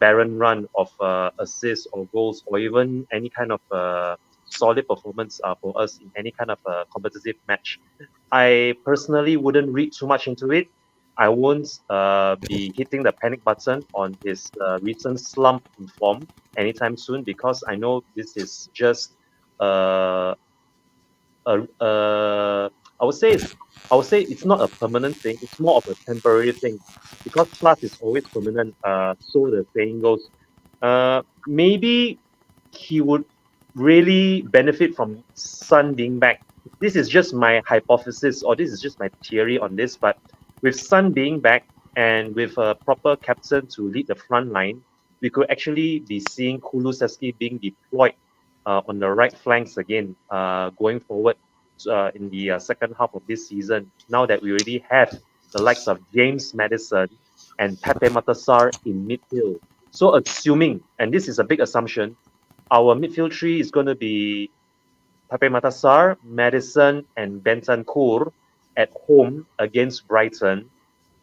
barren run of assists or goals or even any kind of solid performance for us in any kind of competitive match. I personally wouldn't read too much into it. I won't be hitting the panic button on his recent slump in form anytime soon because I know this is just uh, a I would say it's not a permanent thing. It's more of a temporary thing because class is always permanent. So the saying goes. Maybe he would really benefit from Sun being back. This is just my hypothesis, or this is just my theory on this. But with Sun being back and with a proper captain to lead the front line, we could actually be seeing Kulusevski being deployed on the right flanks again, going forward in the second half of this season. Now that we already have the likes of James Madison and Pepe Matassar in midfield. So assuming, and this is a big assumption, our midfield three is going to be Pepe Matassar, Madison, and Bentancur at home against Brighton.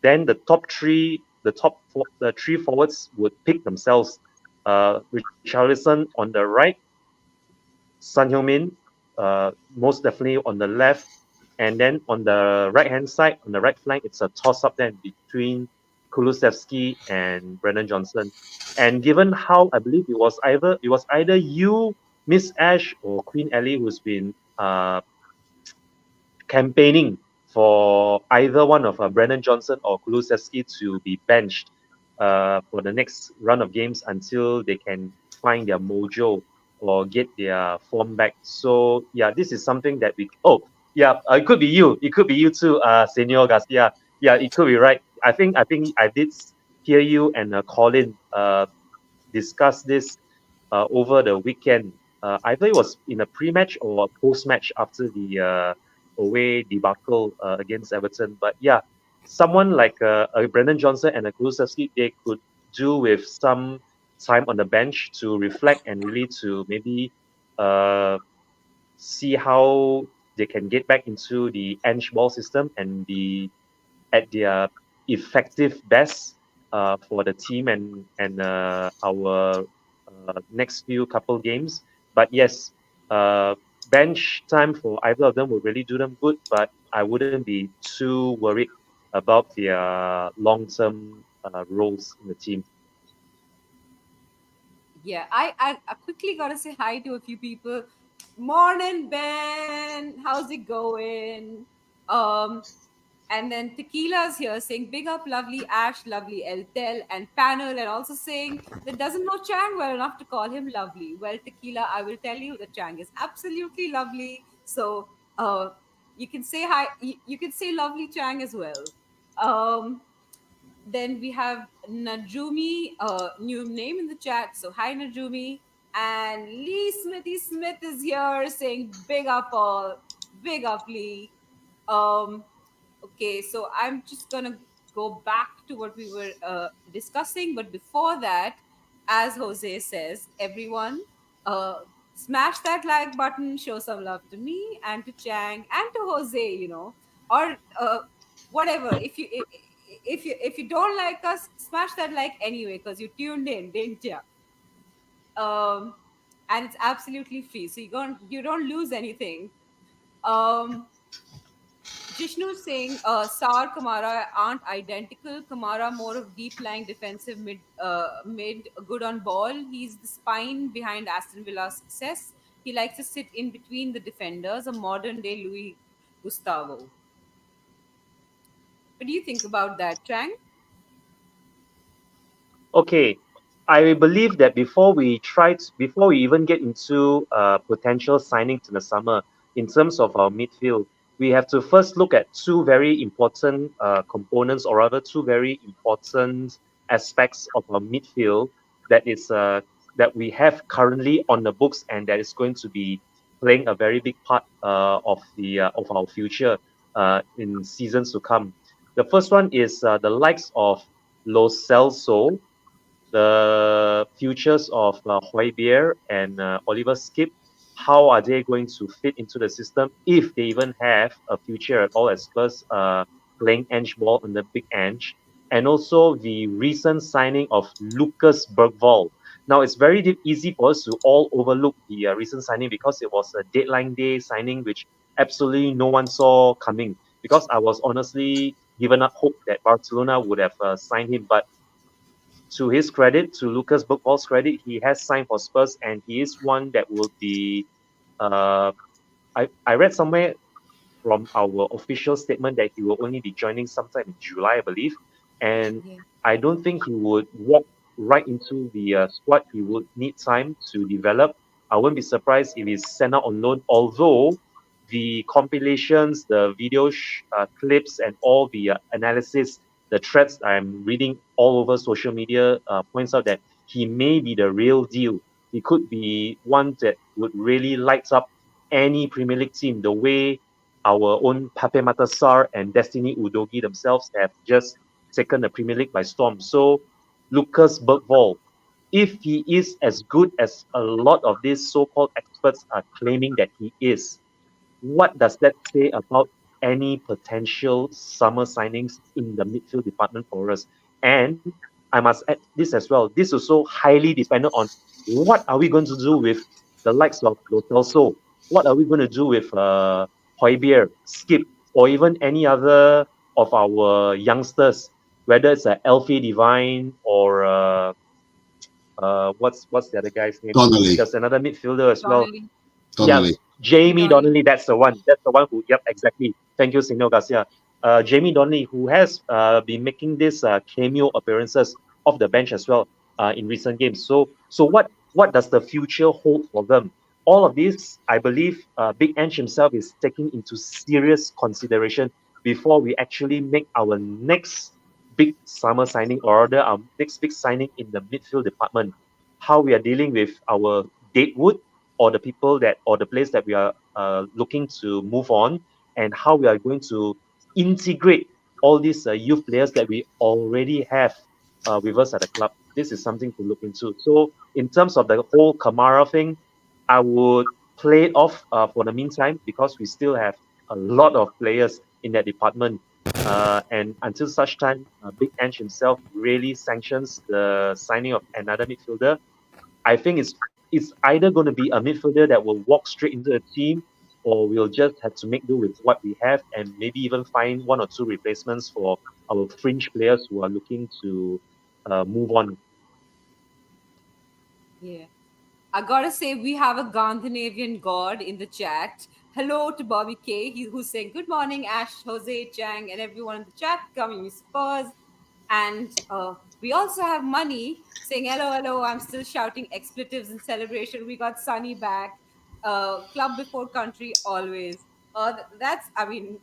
Then the three forwards would pick themselves. Richarlison on the right, Son Heung-min, most definitely on the left, and then on the right hand side, on the right flank, it's a toss up then between Kulusevski and Brennan Johnson. And given how I believe it was either you, Miss Ash, or Queen Ellie who's been campaigning for either one of Brennan Johnson or Kulusevski to be benched for the next run of games until they can find their mojo or get their form back. So yeah, this is something that we. Oh yeah, it could be you. It could be you too, Senor Garcia. Yeah, it could be right. I think I did hear you and Colin discuss this over the weekend. Either it was in a pre-match or a post-match after the away debacle against Everton. But yeah, someone like a Brendan Johnson and a Kulusevski, they could do with some time on the bench to reflect and really to maybe uh, see how they can get back into the Ange ball system and be at their effective best for the team and our next few couple games. But yes, uh, bench time for either of them will really do them good. But I wouldn't be too worried about their long-term roles in the team. Yeah, I quickly gotta say hi to a few people. Morning, Ben. How's it going? Um, and then Tequila's here saying big up, lovely Ash, lovely Eltel, and panel, and also saying that doesn't know Chang well enough to call him lovely. Well, Tequila, I will tell you that Chang is absolutely lovely. So, you can say hi. You can say lovely Chang as well. Um, Then we have Najumi, new name in the chat. So hi Najumi. And Lee Smithy Smith is here saying big up all, big up Lee. Um, okay, so I'm just gonna go back to what we were discussing, but before that, as Jose says, everyone, uh, smash that like button, show some love to me and to Chang and to Jose, or whatever. If you don't like us, smash that like anyway because you tuned in, didn't you? Um, and it's absolutely free, so you don't lose anything. Um, Jishnu saying Sar Kamara aren't identical. Kamara more of deep lying defensive mid good on ball. He's the spine behind Aston Villa's success. He likes to sit in between the defenders, a modern day Louis Gustavo. What do you think about that, Chang? Okay, I believe that before we even get into potential signings in the summer, in terms of our midfield, we have to first look at two very important components, or rather, two very important aspects of our midfield that is that we have currently on the books and that is going to be playing a very big part of our future in seasons to come. The first one is the likes of Lo Celso, the futures of Højbjerg and Oliver Skip. How are they going to fit into the system if they even have a future at all as first playing Ange ball on the big Ange? And also the recent signing of Lucas Bergvall. Now it's very easy for us to all overlook the recent signing because it was a deadline day signing which absolutely no one saw coming. Because I was honestly given up hope that Barcelona would have signed him, but to his credit, to Lucas Bergvall's credit, he has signed for Spurs, and he is one that will be. Uh, I read somewhere from our official statement that he will only be joining sometime in July, I believe. And Yeah. I don't think he would walk right into the squad. He would need time to develop. I wouldn't be surprised if he's sent out on loan, although the compilations, the video clips, and all the analysis, the threads I'm reading all over social media points out that he may be the real deal. He could be one that would really light up any Premier League team the way our own Pape Matasar and Destiny Udogi themselves have just taken the Premier League by storm. So Lucas Bergvall, if he is as good as a lot of these so-called experts are claiming that he is, what does that say about any potential summer signings in the midfield department for us? And I must add this as well. This is also highly dependent on what are we going to do with the likes of Lo Celso? What are we going to do with Højbjerg, Skip, or even any other of our youngsters, whether it's Elfie Divine or what's the other guy's name? Donnelly, There's another midfielder as well. Donnelly. Yeah, Donnelly. Jamie Donnelly. Donnelly, that's the one. That's the one who, yep, exactly. Thank you, Senor Garcia. Jamie Donnelly, who has been making these cameo appearances off the bench as well in recent games. So what does the future hold for them? All of this, I believe, Big Ange himself is taking into serious consideration before we actually make our next big summer signing, or rather our next big signing in the midfield department. How we are dealing with our deadwood, or the people that, or the players that we are looking to move on, and how we are going to integrate all these youth players that we already have with us at the club. This is something to look into. So in terms of the whole Kamara thing, I would play it off for the meantime because we still have a lot of players in that department. And until such time, Big Ange himself really sanctions the signing of another midfielder, I think it's either going to be a midfielder that will walk straight into the team, or we'll just have to make do with what we have and maybe even find one or two replacements for our fringe players who are looking to move on. Yeah. I gotta say, we have a Gandhinavian god in the chat. Hello to Bobby K, who's saying good morning, Ash, Jose, Chang, and everyone in the chat. Coming with Spurs. And we also have Money saying hello, hello. I'm still shouting expletives in celebration. We got Sunny back. Club before country always. That's, I mean,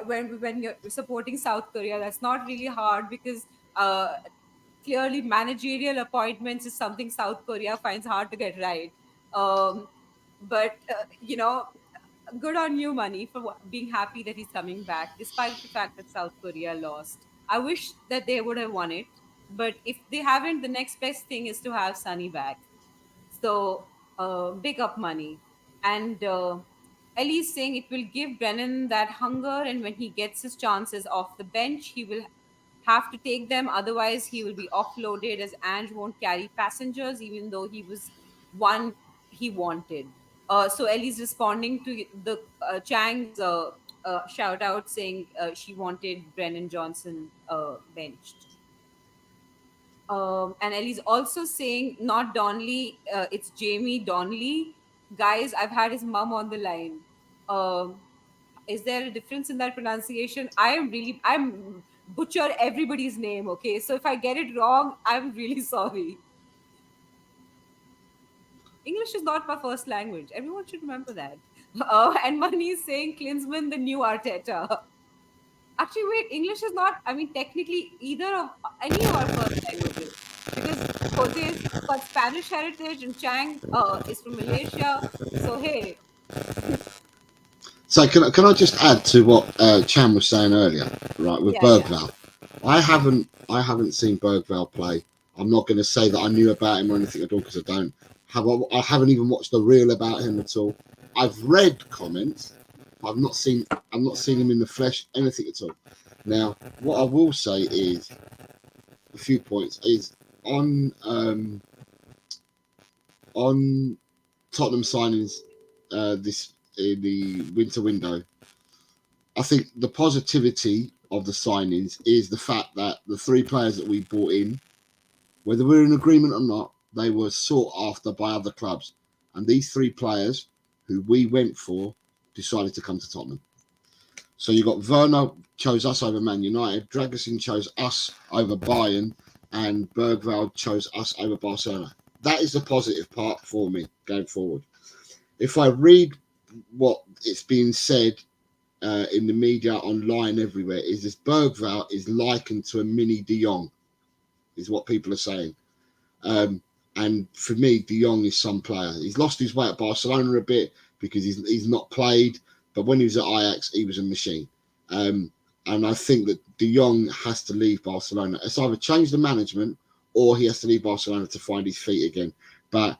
when you're supporting South Korea, that's not really hard because Uh, Clearly, managerial appointments is something South Korea finds hard to get right. But good on you, Money, for being happy that he's coming back, despite the fact that South Korea lost. I wish that they would have won it, but if they haven't, the next best thing is to have Sunny back. So, big up Money. And Ellie's saying it will give Brennan that hunger, and when he gets his chances off the bench, he will have to take them. Otherwise, he will be offloaded as Ange won't carry passengers, even though he was one he wanted. So Ellie's responding to the Chang's shout out saying she wanted Brennan Johnson benched. And Ellie's also saying not Donnelly, it's Jamie Donnelly. Guys, I've had his mum on the line. Um, is there a difference in that pronunciation? I'm butcher everybody's name. Okay, so if I get it wrong, I'm really sorry. English is not my first language. Everyone should remember that. And Money is saying Klinsman, the new Arteta. Actually, wait, English is not, I mean, technically either of any of our first languages because Jose's got Spanish heritage and Chang is from Malaysia. So, hey, So can I just add to what Chan was saying earlier, right? With yeah, yeah. Bergvall, I haven't seen Bergvall play. I'm not going to say that I knew about him or anything at all because I don't. I haven't even watched a reel about him at all. I've read comments. I've not seen him in the flesh, anything at all. Now, what I will say is a few points is on on Tottenham signings this in the winter window. I think the positivity of the signings is the fact that the three players that we brought in, whether we're in agreement or not, they were sought after by other clubs. And these three players who we went for decided to come to Tottenham. So you got Werner chose us over Man United, Dragusin chose us over Bayern, and Bergvall chose us over Barcelona. That is the positive part for me going forward. If I read what it's being said in the media, online, everywhere, is this Bergvall is likened to a mini De Jong, is what people are saying. Um, and for me, De Jong is some player. He's lost his way at Barcelona a bit because he's not played, but when he was at Ajax, he was a machine. Um, and I think that De Jong has to leave Barcelona. It's either change the management or he has to leave Barcelona to find his feet again. But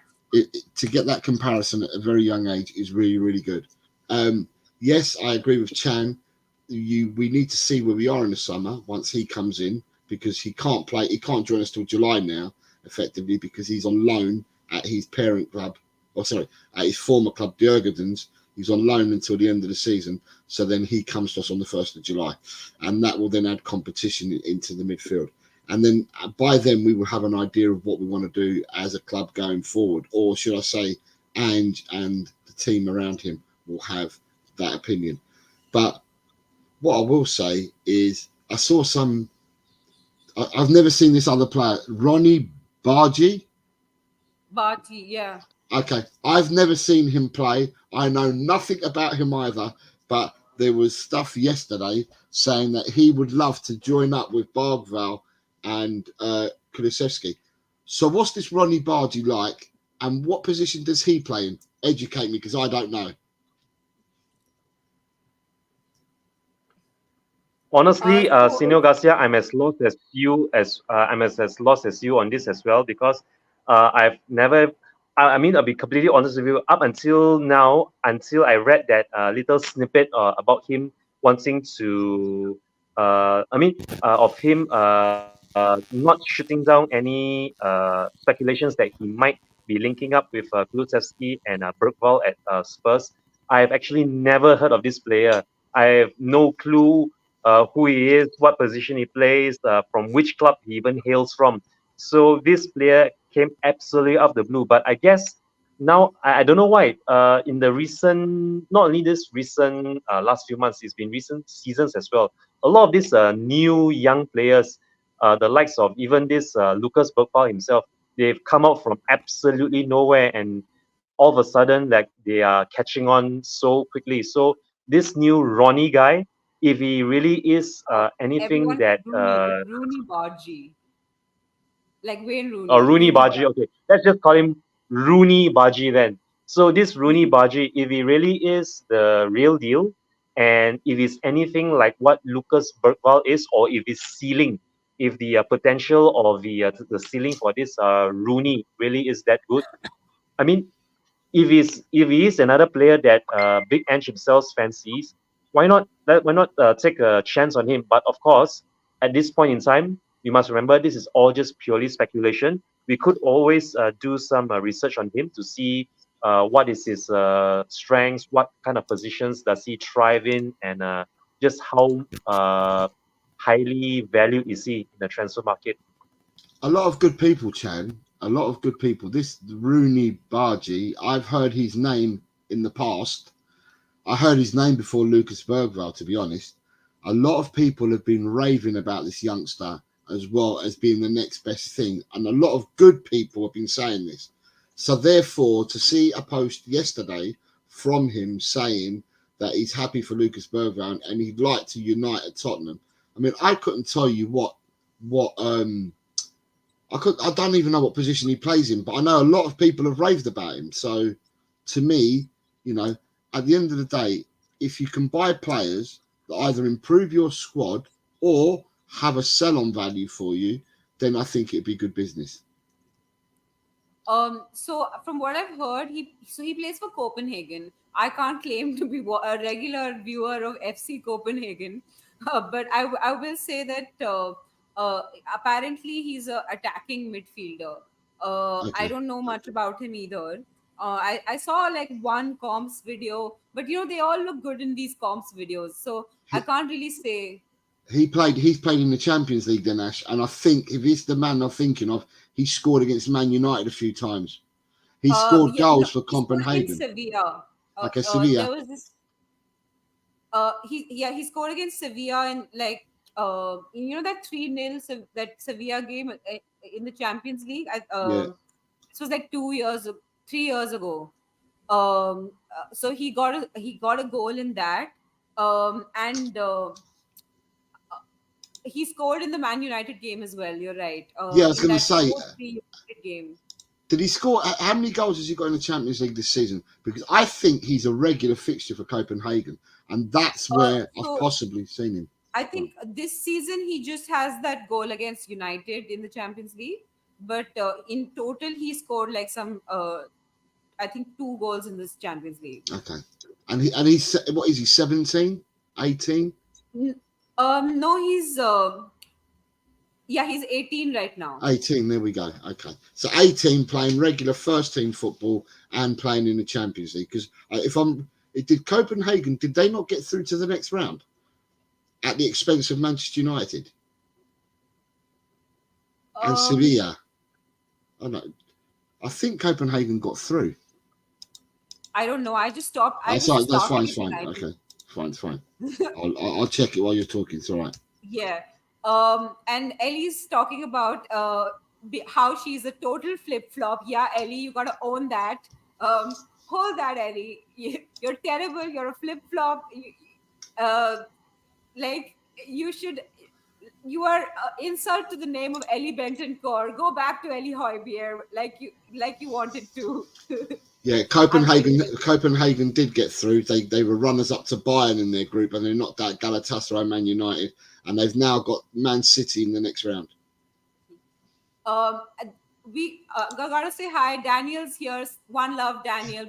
to get that comparison at a very young age is really, really good. Um, yes, I agree with Chan. We need to see where we are in the summer once he comes in because he can't play. He can't join us till July now, effectively, because he's on loan at his parent club, or sorry, at his former club, Jurgensen's. He's on loan until the end of the season. So then he comes to us on the 1st of July. And that will then add competition into the midfield. And then by then we will have an idea of what we want to do as a club going forward. Or should I say, Ange and the team around him will have that opinion. But what I will say is I saw some. I've never seen this other player, Ronnie Bargi. Barty, yeah. Okay, I've never seen him play. I know nothing about him either. But there was stuff yesterday saying that he would love to join up with Bargval and Kulusevski. So what's this Ronnie Bargi like, and what position does he play in? Educate me because I don't know. Honestly, So, Senor Garcia, I'm as lost as you on this as well because I've never. I mean, I'll be completely honest with you. Up until now, until I read that little snippet about him wanting to, of him not shooting down any speculations that he might be linking up with Kulusevski and Bergvall at Spurs. I've actually never heard of this player. I have no clue who he is, what position he plays, from which club he even hails from. So this player came absolutely out of the blue. But I guess now I don't know why. In the recent, not only this recent last few months, it's been recent seasons as well. A lot of these new young players, the likes of even this Lucas Bergvall himself, they've come out from absolutely nowhere and all of a sudden like they are catching on so quickly. So this new Ronnie guy, if he really is anything Everyone that Rooney Bargy, like Wayne Rooney, Rooney Rooney Baji. Bargy. Okay, let's just call him Rooney Baji then. So this Rooney Baji, if he really is the real deal, and if it's anything like what Lucas Bergwall is, or if it's ceiling, if the potential or the ceiling for this Rooney really is that good, I mean, if he is another player that Big Ange himself fancies, why not take a chance on him? But of course, at this point in time, we must remember this is all just purely speculation. We could always do some research on him to see what is his strengths, what kind of positions does he thrive in, and just how highly valued is he in the transfer market. A lot of good people, Chan. A lot of good people. This Rooney Bargy, I've heard his name in the past. I heard his name before Lucas Bergvall, to be honest. A lot of people have been raving about this youngster as well as being the next best thing. And a lot of good people have been saying this. So, therefore, to see a post yesterday from him saying that he's happy for Lucas Bergvall and he'd like to unite at Tottenham, I mean, I couldn't tell you what I don't even know what position he plays in, but I know a lot of people have raved about him. So to me, you know, at the end of the day, if you can buy players that either improve your squad or have a sell-on value for you, then I think it'd be good business. So from what I've heard, he plays for Copenhagen. I can't claim to be a regular viewer of FC Copenhagen, but I will say that apparently he's a attacking midfielder. I Okay. don't know much about him either. I saw like one comps video, but they all look good in these comps videos, so I He, can't really say. he's played in the Champions League, then Ash, and I think if he's the man I'm thinking of, he scored against Man United a few times. He scored Yeah, no, goals for he scored against Copenhagen. Sevilla. Okay, Sevilla. There was this he scored against Sevilla in like that 3-0 that Sevilla game in the Champions League. Yeah. This was like 2 years 3 years ago. So he got a goal in that, and he scored in the Man United game as well. You're right. Yeah, I was In going to that say, 4-3 United game. did he score? How many goals has he got in the Champions League this season? Because I think he's a regular fixture for Copenhagen, and that's where I've So possibly seen him I from. think this season he just has that goal against United in the Champions League, but in total he scored like some, I think, 2 goals in this Champions League. Okay, and he's what is he? 17, 18, No, he's 18 right now. 18. There we go. Okay, so 18 playing regular first team football and playing in the Champions League. Because if I'm, it did Copenhagen? Did they not get through to the next round at the expense of Manchester United and Um, Sevilla? I know. I think Copenhagen got through. I don't know. I just stopped. I That's was fine. just That's fine. It's talking fine. United. Okay, fine. It's fine. I'll check it while you're talking. It's all right. Yeah. And Ellie's talking about how she's a total flip flop. Yeah, Ellie, you gotta own that. Hold that, Ellie. You're terrible. You're a flip flop. Uh, like you should. You are insult to the name of Ellie Benton Core. Go back to Ellie Hoybier, like you wanted to. Yeah, Unbelievable. Copenhagen did get through. They were runners up to Bayern in their group, and they knocked out Galatasaray, Man United, and they've now got Man City in the next round. Um, we gotta say hi. Daniel's here. One love, Daniel.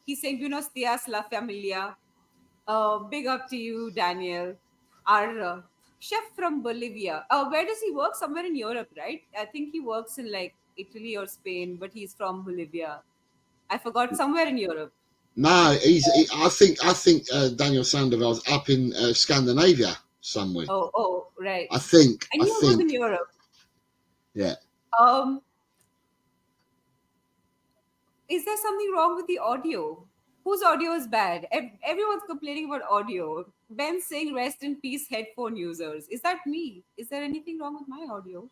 He's saying Buenos dias, la familia. Big up to you, Daniel. Our chef from Bolivia. Where does he work? Somewhere in Europe, right? I think he works in like Italy or Spain, but he's from Bolivia. I forgot, somewhere in Europe. No, I think Daniel Sandoval's up in Scandinavia somewhere. Oh, right. I think. I I knew it was in think. Europe. Yeah. Um, is there something wrong with the audio? Whose audio is bad? Everyone's complaining about audio. Ben saying rest in peace, headphone users. Is that me? Is there anything wrong with my audio?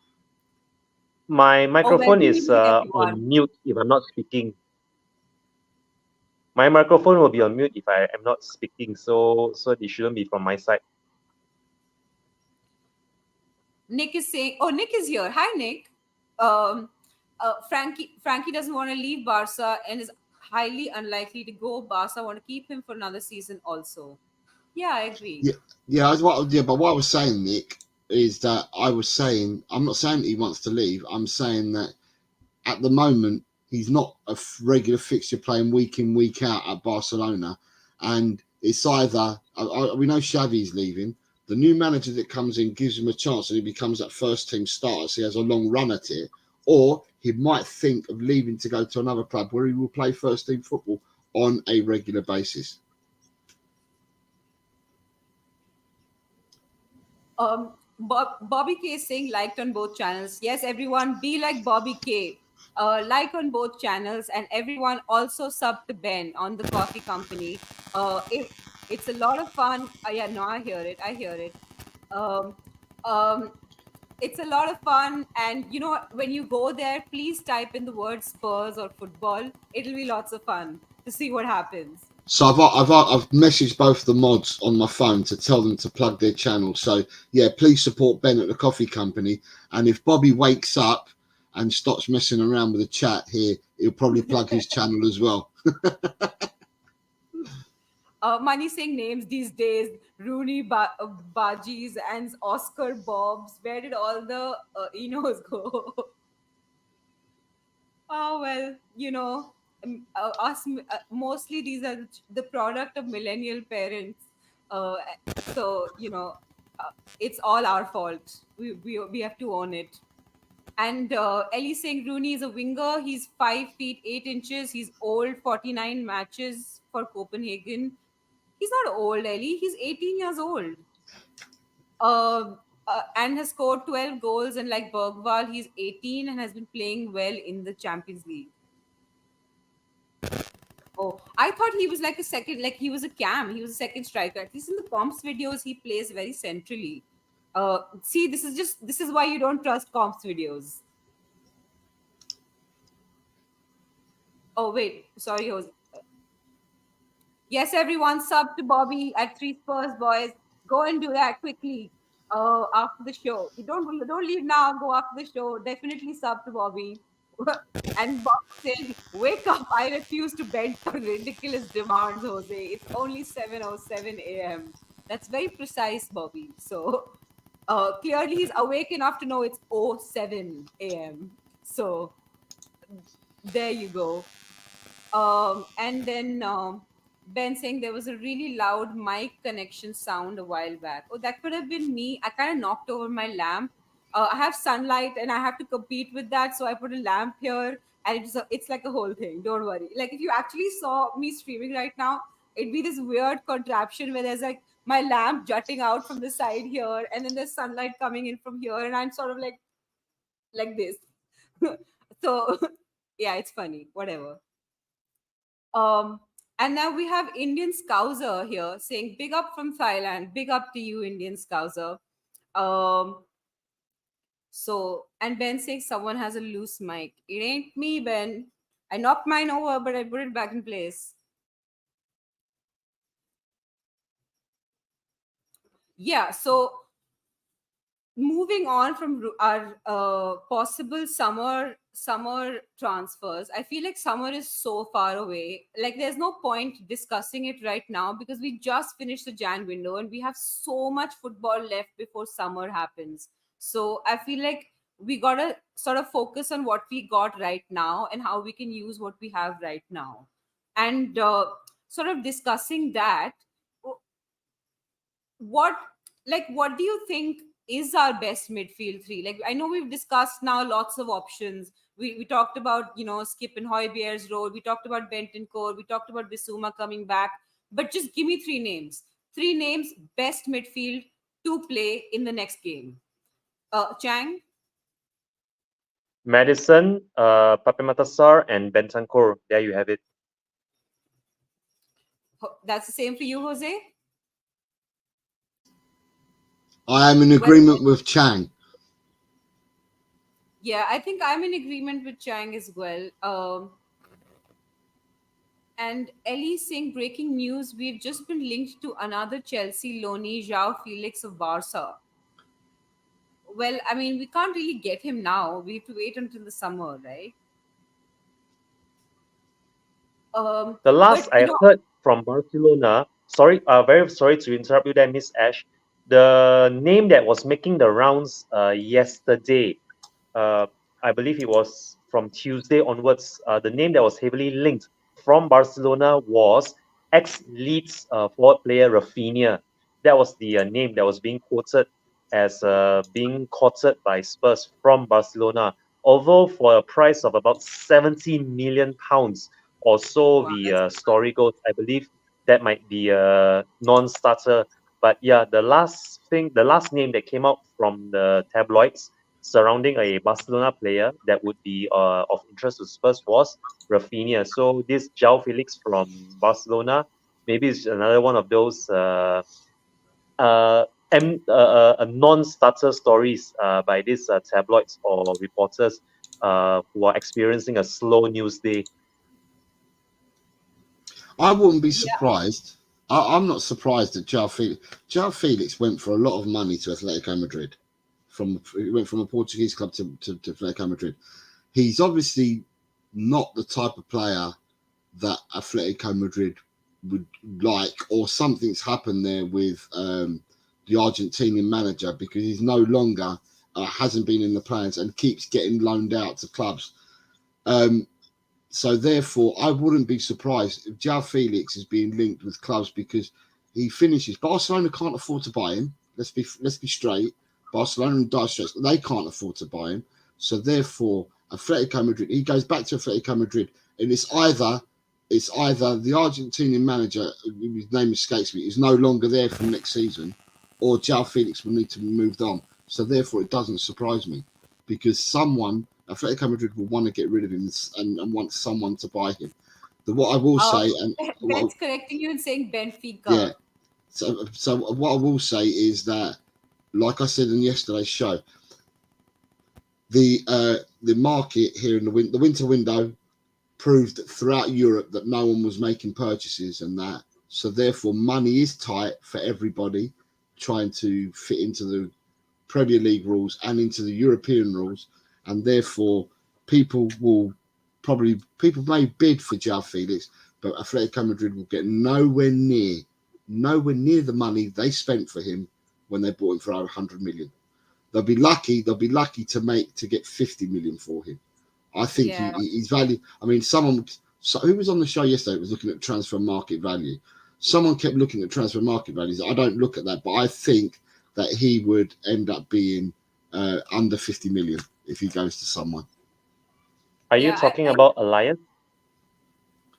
My Oh, well, microphone good is evening, everyone. on mute if I'm not speaking. My microphone will be on mute if I am not speaking, so it shouldn't be from my side. Nick is saying, oh, Nick is here. Hi, Nick. Um, Frankie doesn't want to leave Barca and is highly unlikely to go. Barca want to keep him for another season also. Yeah, I agree. Yeah, yeah, but what I was saying, Nick, is that I was saying I'm not saying that he wants to leave. I'm saying that at the moment he's not a regular fixture playing week in week out at Barcelona, and it's either we know Xavi's leaving. The new manager that comes in gives him a chance and he becomes that first team starter, so he has a long run at it, or he might think of leaving to go to another club where he will play first team football on a regular basis. Bobby K is saying liked on both channels. Yes, everyone, be like Bobby K. Like on both channels, and everyone also sub to Ben on the coffee company. It's a lot of fun. Yeah, no, I hear it. I hear it. Um, um, it's a lot of fun, and when you go there, please type in the word Spurs or football. It'll be lots of fun to see what happens. So I've messaged both the mods on my phone to tell them to plug their channel. So yeah, please support Ben at the coffee company. And if Bobby wakes up and stops messing around with the chat here, he'll probably plug his channel as well. Money saying names these days: Rooney Bajis and Oscar Bobs. Where did all the Enos go? Oh, well, mostly these are the product of millennial parents. Uh, so, it's all our fault. We have to own it. And Ellie saying Rooney is a winger. He's 5 feet 8 inches. He's old, 49 matches for Copenhagen. He's not old, Ellie. He's 18 years old. And has scored 12 goals. And like Bergwall, he's 18 and has been playing well in the Champions League. Oh, I thought he was like a second, like he was a cam. He was a second striker. At least in the comps videos, he plays very centrally. See, this is why you don't trust comps videos. Oh wait, sorry, Jose. Yes, everyone, sub to Bobby at Three Spurs Boys. Go and do that quickly. After the show, you don't leave now. Go after the show. Definitely sub to Bobby. And Bobby saying, "Wake up! I refuse to bend your ridiculous demands, Jose. It's only 7:07 a.m." That's very precise, Bobby. So clearly he's awake enough to know it's 07 a.m. So there you go. And then Ben saying there was a really loud mic connection sound a while back. Oh, that could have been me. I kind of knocked over my lamp. I have sunlight and I have to compete with that, so I put a lamp here, and it's like a whole thing. Don't worry. Like if you actually saw me streaming right now, it'd be this weird contraption where there's like my lamp jutting out from the side here, and then there's sunlight coming in from here, and I'm sort of like this. So yeah, it's funny. Whatever. Um, and now we have Indian Scouser here saying, "Big up from Thailand. Big up to you, Indian Scouser." Um, and Ben saying someone has a loose mic. It ain't me, Ben. I knocked mine over, but I put it back in place. Yeah, so moving on from our possible summer transfers, I feel like summer is so far away. Like there's no point discussing it right now because we just finished the Jan window and we have so much football left before summer happens. So I feel like we gotta sort of focus on what we got right now and how we can use what we have right now, and sort of discussing that. What do you think is our best midfield three? Like I know we've discussed now lots of options. We talked about Skip and Hoybier's role. We talked about Bentancur. We talked about Bissouma coming back. But just give me three names. Three names best midfield to play in the next game. Chang, Madison, Pape Matasar, and Bentancur. There you have it. that's the same for you, Jose. I am in Well, agreement with Chang. yeah, I think I'm in agreement with Chang as well. And Ellie saying breaking news: we've just been linked to another Chelsea loanee, João Felix of Barca. well, I mean, we can't really get him now. We have to wait until the summer, right? The But last I heard from Barcelona, sorry, very sorry to interrupt you there, Miss Ash. The name that was making the rounds yesterday, uh, I believe it was from Tuesday onwards, the name that was heavily linked from Barcelona was ex-Leeds forward player Rafinha. That was the name that was being quoted as being courted by Spurs from Barcelona. Although for a price of about 70 million pounds or so, wow, the that's story goes, I believe that might be a non-starter. But yeah, the last name that came out from the tabloids surrounding a Barcelona player that would be of interest to Spurs was Rafinha. So this João Felix from Barcelona, maybe it's another one of those non-starter stories by these tabloids or reporters who are experiencing a slow news day. I wouldn't be yeah, surprised. I'm not surprised that João Felix went for a lot of money to Atletico Madrid. He went from a Portuguese club to Atletico Madrid. He's obviously not the type of player that Atletico Madrid would like, or something's happened there with the Argentinian manager because he's no longer hasn't been in the plans and keeps getting loaned out to clubs. Um, so therefore, I wouldn't be surprised if João Felix is being linked with clubs because he finishes. Barcelona can't afford to buy him. Let's be straight. Barcelona and Dire Straits, they can't afford to buy him. So therefore, Atletico Madrid, he goes back to Atletico Madrid, and it's either the Argentinian manager, his name escapes me, is no longer there from next season, or João Felix will need to be moved on. So therefore, it doesn't surprise me because Atletico Madrid will want to get rid of him and want someone to buy him. What I will uh, say, and what, Ben's correcting you and saying yeah, Benfica. so what I will say is that, like I said in yesterday's show, the market here in the winter window proved throughout Europe that no one was making purchases and that. So therefore, money is tight for everybody trying to fit into the Premier League rules and into the European rules, and therefore people may bid for João Felix, but Atletico Madrid will get nowhere near the money they spent for him when they bought him for over 100 million. They'll be lucky. They'll be lucky to get 50 million for him. I think Yeah, he's value. I mean, who was on the show yesterday was looking at transfer market value. Someone kept looking at transfer market values. I don't look at that, but I think that he would end up being under 50 million if he goes to someone. Are you yeah, talking about Alliance?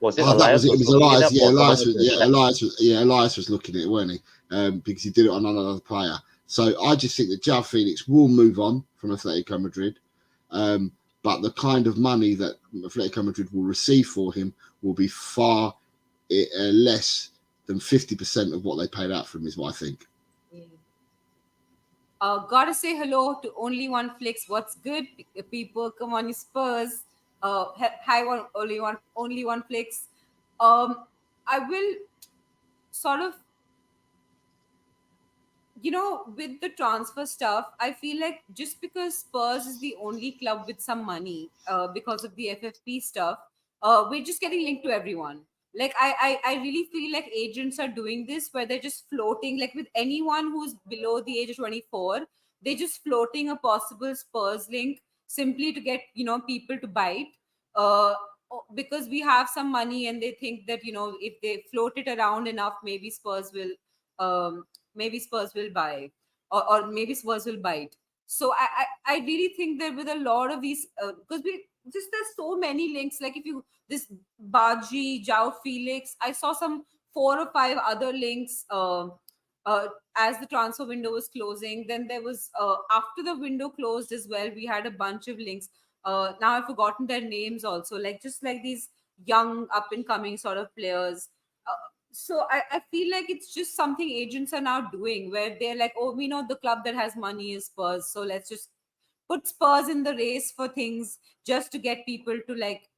Was it Oh, that was Alliance it. It was was looking it Elias. up Yeah, or someone Elias else was. in the Yeah, chat? Elias was looking at it, weren't he? Because he did it on another player. So I just think that João Felix will move on from Atletico Madrid, um, but the kind of money that Atletico Madrid will receive for him will be far less than 50% of what they paid out for him. Is what I think. yeah. Gotta say hello to only one flicks. What's good, people? Come on, you Spurs. Hi, only one flicks. I will sort of, with the transfer stuff, I feel like just because Spurs is the only club with some money, because of the FFP stuff, we're just getting linked to everyone. Like I really feel like agents are doing this where they're just floating, like with anyone who's below the age of 24, they're just floating a possible Spurs link simply to get people to bite. Uh, because we have some money and they think that if they float it around enough, um, maybe Spurs will buy, or maybe Spurs will bite. So I really think that with a lot of these, because we just there's so many links. Like if you this Baji, Jao Felix, I saw some 4 or 5 other links. Uh, as the transfer window was closing, then there was after the window closed as well. We had a bunch of links. Now I've forgotten their names also. Like just like these young up and coming sort of players. So I feel like it's just something agents are now doing where they're like, oh, we know the club that has money is Spurs, so let's just put Spurs in the race for things just to get people to like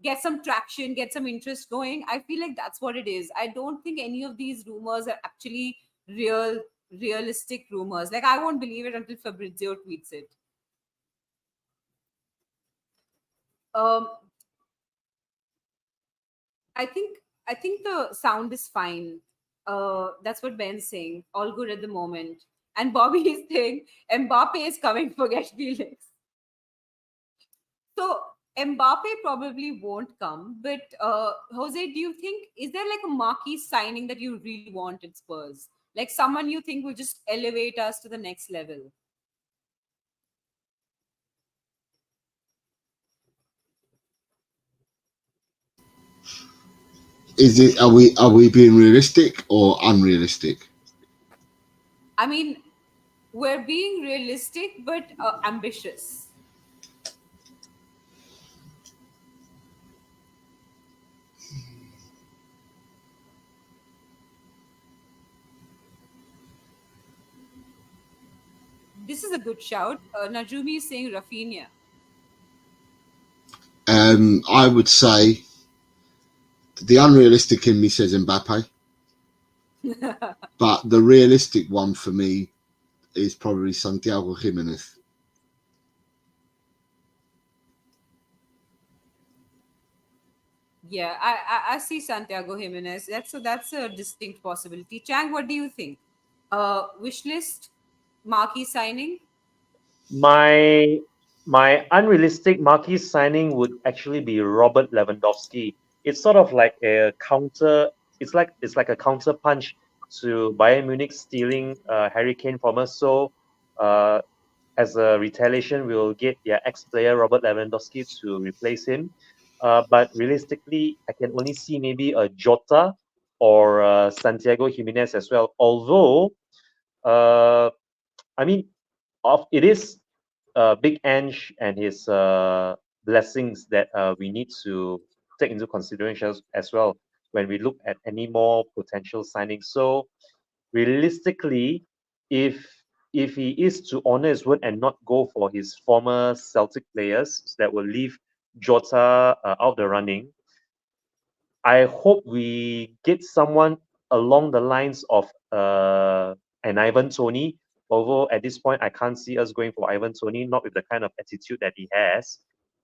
get some traction, get some interest going. I feel like that's what it is. I don't think any of these rumors are actually real realistic rumors. Like, I won't believe it until Fabrizio tweets it. Um, I think I think the sound is fine. That's what Ben's saying. All good at the moment. And Bobby is saying Mbappe is coming. Forget Felix. So Mbappe probably won't come. But Jose, do you think, is there like a marquee signing that you really want at Spurs? Like someone you think will just elevate us to the next level? Is it? Are we being realistic or unrealistic? I mean, we're being realistic but ambitious. This is a good shout. Najumi is saying Rafinha. I would say the unrealistic in me says Mbappe, but the realistic one for me is probably Santiago Jimenez. Yeah, I see Santiago Jimenez. That's a distinct possibility. Chang, what do you think? Wish list, marquee signing. My unrealistic marquee signing would actually be Robert Lewandowski. It's sort of like a counter. It's like a counter punch to Bayern Munich stealing Harry Kane from us. So, uh, as a retaliation, we'll get their ex-player Robert Lewandowski to replace him. But realistically, I can only see maybe a Jota or Santiago Jimenez as well. Although, uh, I mean, it is Big Ange and his blessings that we need to take into consideration as well when we look at any more potential signings. So realistically, if if he is to honor his word and not go for his former Celtic players that will leave Jota out of the running, I hope we get someone along the lines of an Ivan Tony. Although at this point I can't see us going for Ivan Tony, not with the kind of attitude that he has.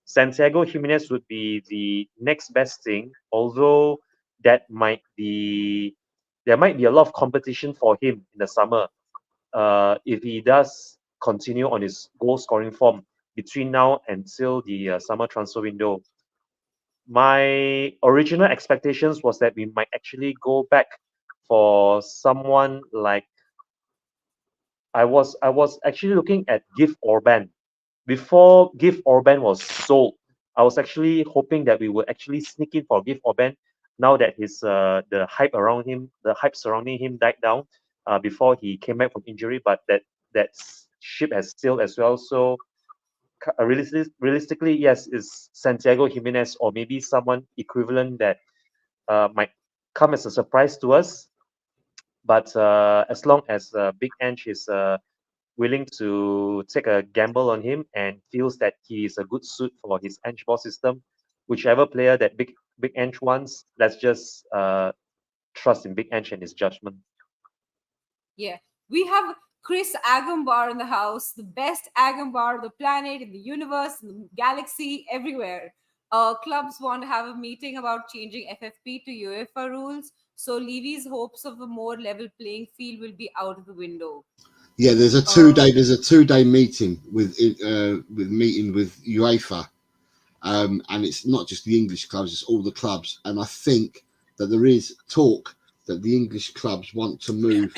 Santiago Jimenez would be the next best thing, although that might be there might be a lot of competition for him in the summer. If he does continue on his goal scoring form between now until the summer transfer window, my original expectations was that we might actually go back for someone like I was actually looking at Gift Orban before Gift Orban was sold. I was actually hoping that we would actually sneak in for Gift Orban now that his the hype surrounding him died down before he came back from injury, but that ship has sailed as well. So realistically, yes, is Santiago Jimenez or maybe someone equivalent that might come as a surprise to us. But as long as Big Ange is willing to take a gamble on him and feels that he is a good suit for his Ange ball system, whichever player that Big Ange wants, let's just trust in Big Ange and his judgment. Yeah, we have Chris Agambar in the house, the best Agambar of the planet, in the universe, in the galaxy, everywhere. Clubs want to have a meeting about changing FFP to UEFA rules, so Levy's hopes of a more level playing field will be out of the window. Yeah, there's a two Uh, day there's a 2 day meeting with UEFA, and it's not just the English clubs; it's all the clubs. And I think that there is talk that the English clubs want to move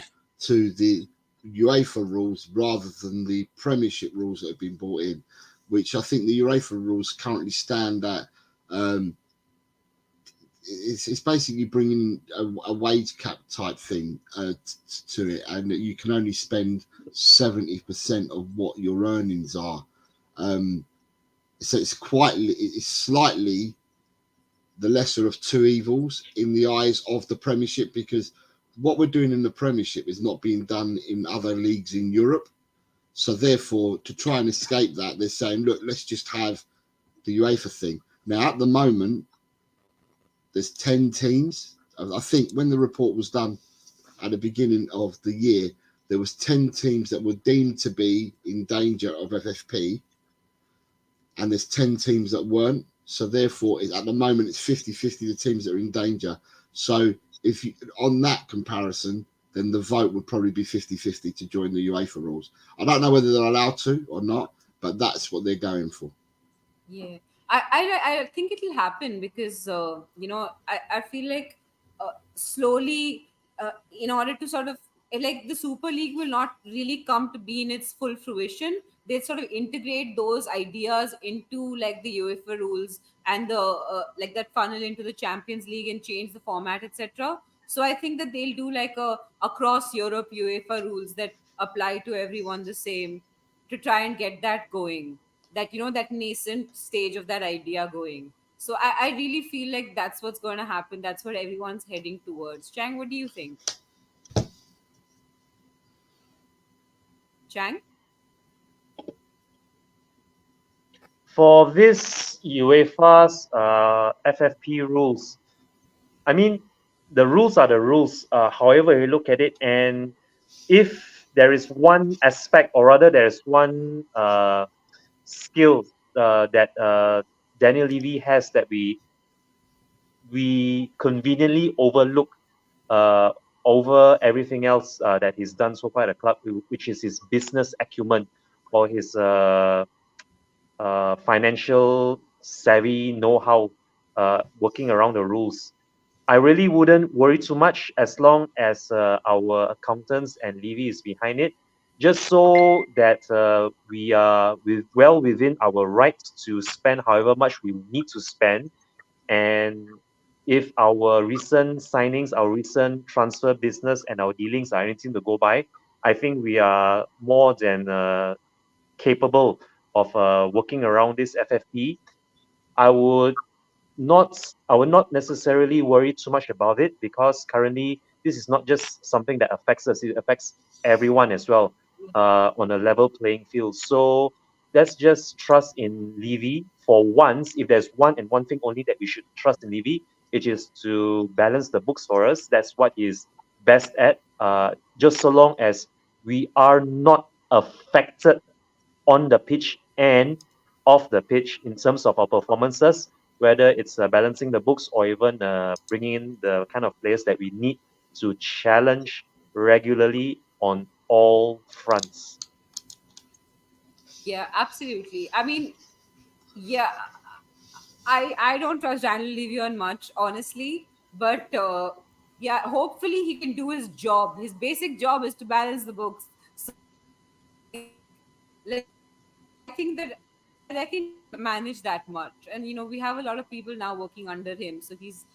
to the UEFA rules rather than the Premiership rules that have been brought in, which I think the UEFA rules currently stand at. Um, it's basically bringing a wage cap type thing to it, and you can only spend 70% of what your earnings are. Um, so it's slightly the lesser of two evils in the eyes of the Premiership, because what we're doing in the Premiership is not being done in other leagues in Europe. So therefore, to try and escape that, they're saying, look, let's just have the UEFA thing. Now, at the moment, there's 10 teams. I think when the report was done at the beginning of the year, there was 10 teams that were deemed to be in danger of FFP, and there's 10 teams that weren't. So therefore, at the moment, it's 50-50 the teams that are in danger. So if you, on that comparison, then the vote would probably be 50-50 to join the UEFA rules. I don't know whether they're allowed to or not, but that's what they're going for. Yeah, I think it'll happen because I feel like slowly, in order to sort of like the Super League will not really come to be in its full fruition. They sort of integrate those ideas into like the UEFA rules and the like that funnel into the Champions League and change the format, etc. So I think that they'll do like a across Europe UEFA rules that apply to everyone the same to try and get that going, that that nascent stage of that idea going. So I really feel like that's what's going to happen, that's what everyone's heading towards. Chang, what do you think? Chang? For this UEFA's FFP rules, I mean, the rules are the rules. However you look at it, and if there is one aspect, or rather, there is one skill that Daniel Levy has that we conveniently overlook uh, over everything else that he's done so far at the club, which is his business acumen or his financial savvy know-how working around the rules. I really wouldn't worry too much as long as our accountants and Levy is behind it, just so that we are well within our rights to spend however much we need to spend. And if our recent signings, our recent transfer business, and our dealings are anything to go by, I think we are more than capable of working around this FFP. I would I would not necessarily worry too much about it, because currently this is not just something that affects us; it affects everyone as well on a level playing field. So let's just trust in Levy for once. If there's one thing only that we should trust in Levy, it is to balance the books for us. That's what he's best at. Just so long as we are not affected on the pitch and off the pitch in terms of our performances, whether it's balancing the books or even bringing in the kind of players that we need to challenge regularly on all fronts. Yeah, absolutely. I mean, yeah, I don't trust Daniel Levy on much, honestly. But yeah, hopefully he can do his job. His basic job is to balance the books. So like I think that I reckon he can manage that much. And we have a lot of people now working under him. So he's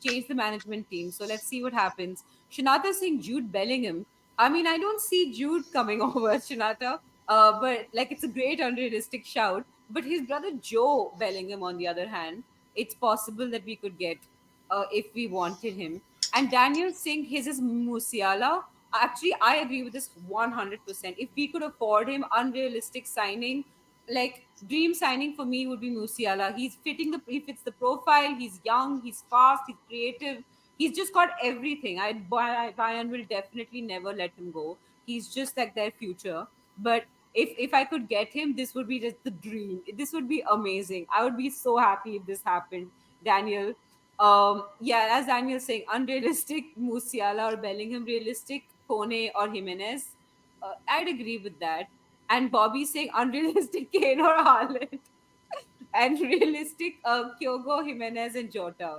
changed the management team. So let's see what happens. Shinata saying Jude Bellingham. I mean, I don't see Jude coming over, Shinata. But like it's a great unrealistic shout. But his brother Joe Bellingham, on the other hand, it's possible that we could get if we wanted him. And Daniel Singh, his is Musiala. Actually, I agree with this 100%. If we could afford him, unrealistic signing, like dream signing for me would be Musiala. He fits the profile. He's young, he's fast, he's creative. He's just got everything. Bayern will definitely never let him go. He's just like their future. But if I could get him, this would be just the dream. This would be amazing. I would be so happy if this happened, Daniel. Yeah, as Daniel's saying, unrealistic Musiala or Bellingham, realistic Kone or Jimenez. I'd agree with that. And Bobby saying unrealistic Kane or Haaland, and realistic Kyogo, Jimenez, and Jota.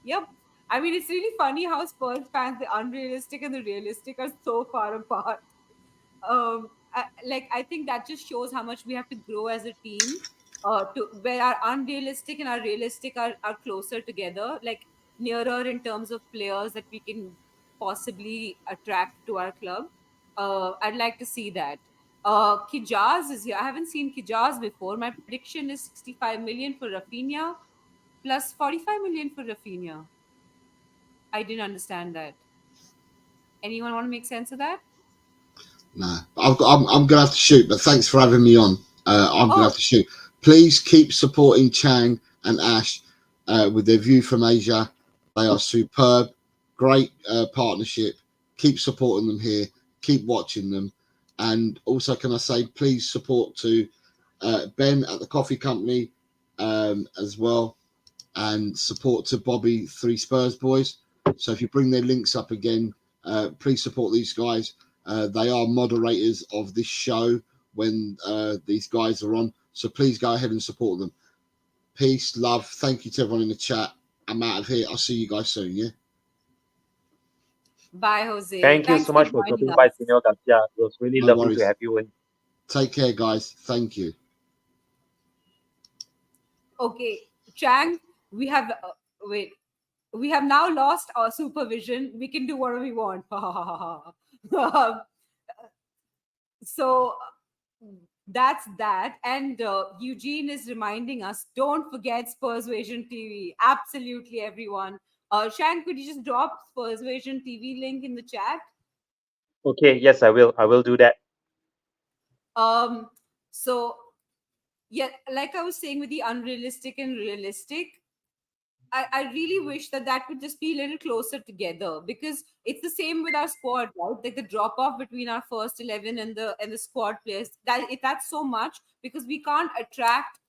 Yep. I mean, it's really funny how Spurs fans, the unrealistic and the realistic, are so far apart. I think that just shows how much we have to grow as a team, to where our unrealistic and our realistic are closer together, like nearer in terms of players that we can possibly attract to our club. I'd like to see that. Kijaz is here. I haven't seen Kijaz before. My prediction is 65 million for Rafinha plus 45 million for Rafinha. I didn't understand that. Anyone want to make sense of that? No, I'm gonna have to shoot. But thanks for having me on. I'm gonna Oh, have to shoot. Please keep supporting Chang and Ash with their view from Asia. They are superb, great partnership. Keep supporting them here. Keep watching them. And also, can I say, please support to Ben at the coffee company as well, and support to Bobby Three Spurs Boys. So if you bring their links up again, please support these guys. They are moderators of this show when these guys are on. So please go ahead and support them. Peace, love. Thank you to everyone in the chat. I'm out of here. I'll see you guys soon. Yeah. Bye, Jose. Thank you Thanks so for much for joining dropping by, us. Senor Garcia. It was really No lovely to worries. have you in. Take care, guys. Thank you. Okay, Chang, we have wait. We have now lost our supervision. We can do whatever we want. So that's that. And Eugene is reminding us, don't forget Spursvasion TV. Absolutely, everyone. Shan, could you just drop Spursvasion TV link in the chat? Okay, yes, I will. I will do that. Um, so yeah, like I was saying with the unrealistic and realistic, I really wish that that would just be a little closer together, because it's the same with our squad, right? Like the drop off between our first 11 and the squad players, that's so much, because we can't attract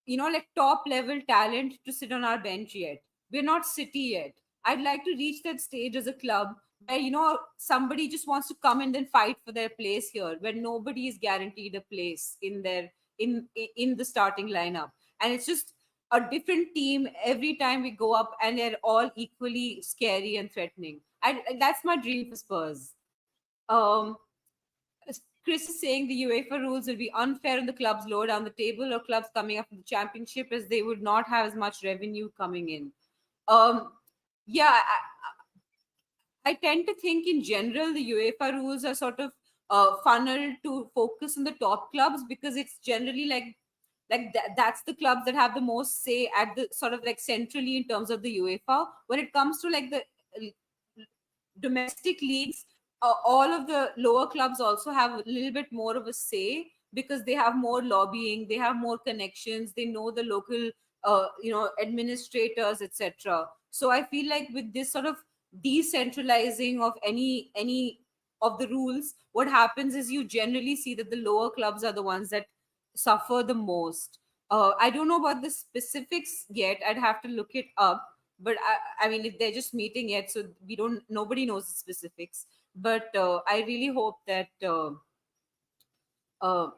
like top level talent to sit on our bench yet. We're not City yet. I'd like to reach that stage as a club where somebody just wants to come and then fight for their place here, where nobody is guaranteed a place in the starting lineup, and it's just a different team every time we go up, and they're all equally scary and threatening. That's my dream for Spurs. um Chris is saying the UEFA rules will be unfair on the clubs lower down the table or clubs coming up in the championship, as they would not have as much revenue coming in. Um, yeah, I tend to think in general the UEFA rules are sort of funneled to focus on the top clubs, because it's generally that's the clubs that have the most say at the sort of like centrally in terms of the UEFA. When it comes to like the domestic leagues, all of the lower clubs also have a little bit more of a say, because they have more lobbying, they have more connections, they know the local administrators, etc. So I feel like with this sort of decentralizing of any of the rules, what happens is you generally see that the lower clubs are the ones that suffer the most. I don't know about the specifics yet. I'd have to look it up, but I mean, if they're just meeting yet, so nobody knows the specifics. But I really hope that uh,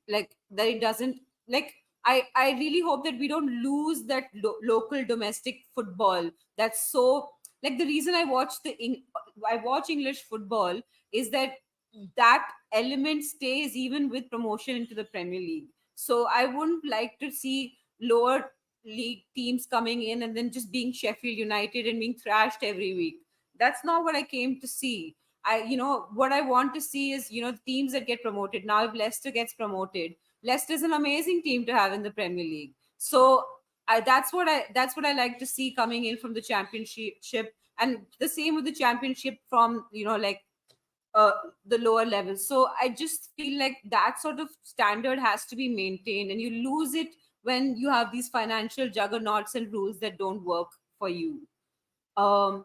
like that it doesn't, like, I really hope that we don't lose that local domestic football. That's so, like, the reason I watch English football is that that element stays even with promotion into the Premier League. So I wouldn't like to see lower league teams coming in and then just being Sheffield United and being thrashed every week. That's not what I came to see. What I want to see is, the teams that get promoted. Now, if Leicester gets promoted, Leicester's an amazing team to have in the Premier League. So that's what I like to see coming in from the championship, and the same with the championship from uh, the lower levels. So I just feel like that sort of standard has to be maintained, and you lose it when you have these financial juggernauts and rules that don't work for you. Um,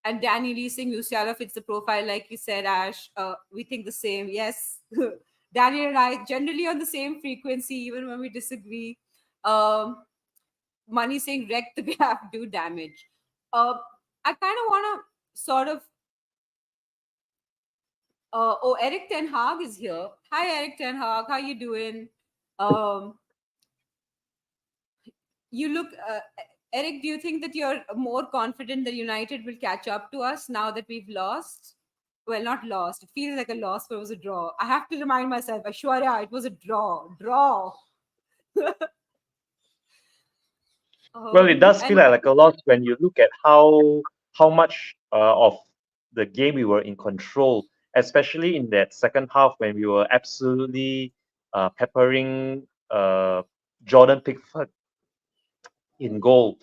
and Daniel Lee saying Musiala fits the profile, like you said, Ash. We think the same. Yes. Daniel and I generally on the same frequency, even when we disagree. Um, Money saying wreck the gap, do damage. Uh, I kind of want to sort of. Oh, Eric Ten Hag is here. Hi, Eric Ten Hag. How you doing? Um, you look, Eric. Do you think that you're more confident that United will catch up to us now that we've lost? Well, not lost. It feels like a loss, but it was a draw. I have to remind myself, Ashwarya, it was a draw. Draw. Well, it does feel And like a loss when you look at how much of the game we were in control, especially in that second half when we were absolutely peppering Jordan Pickford in goal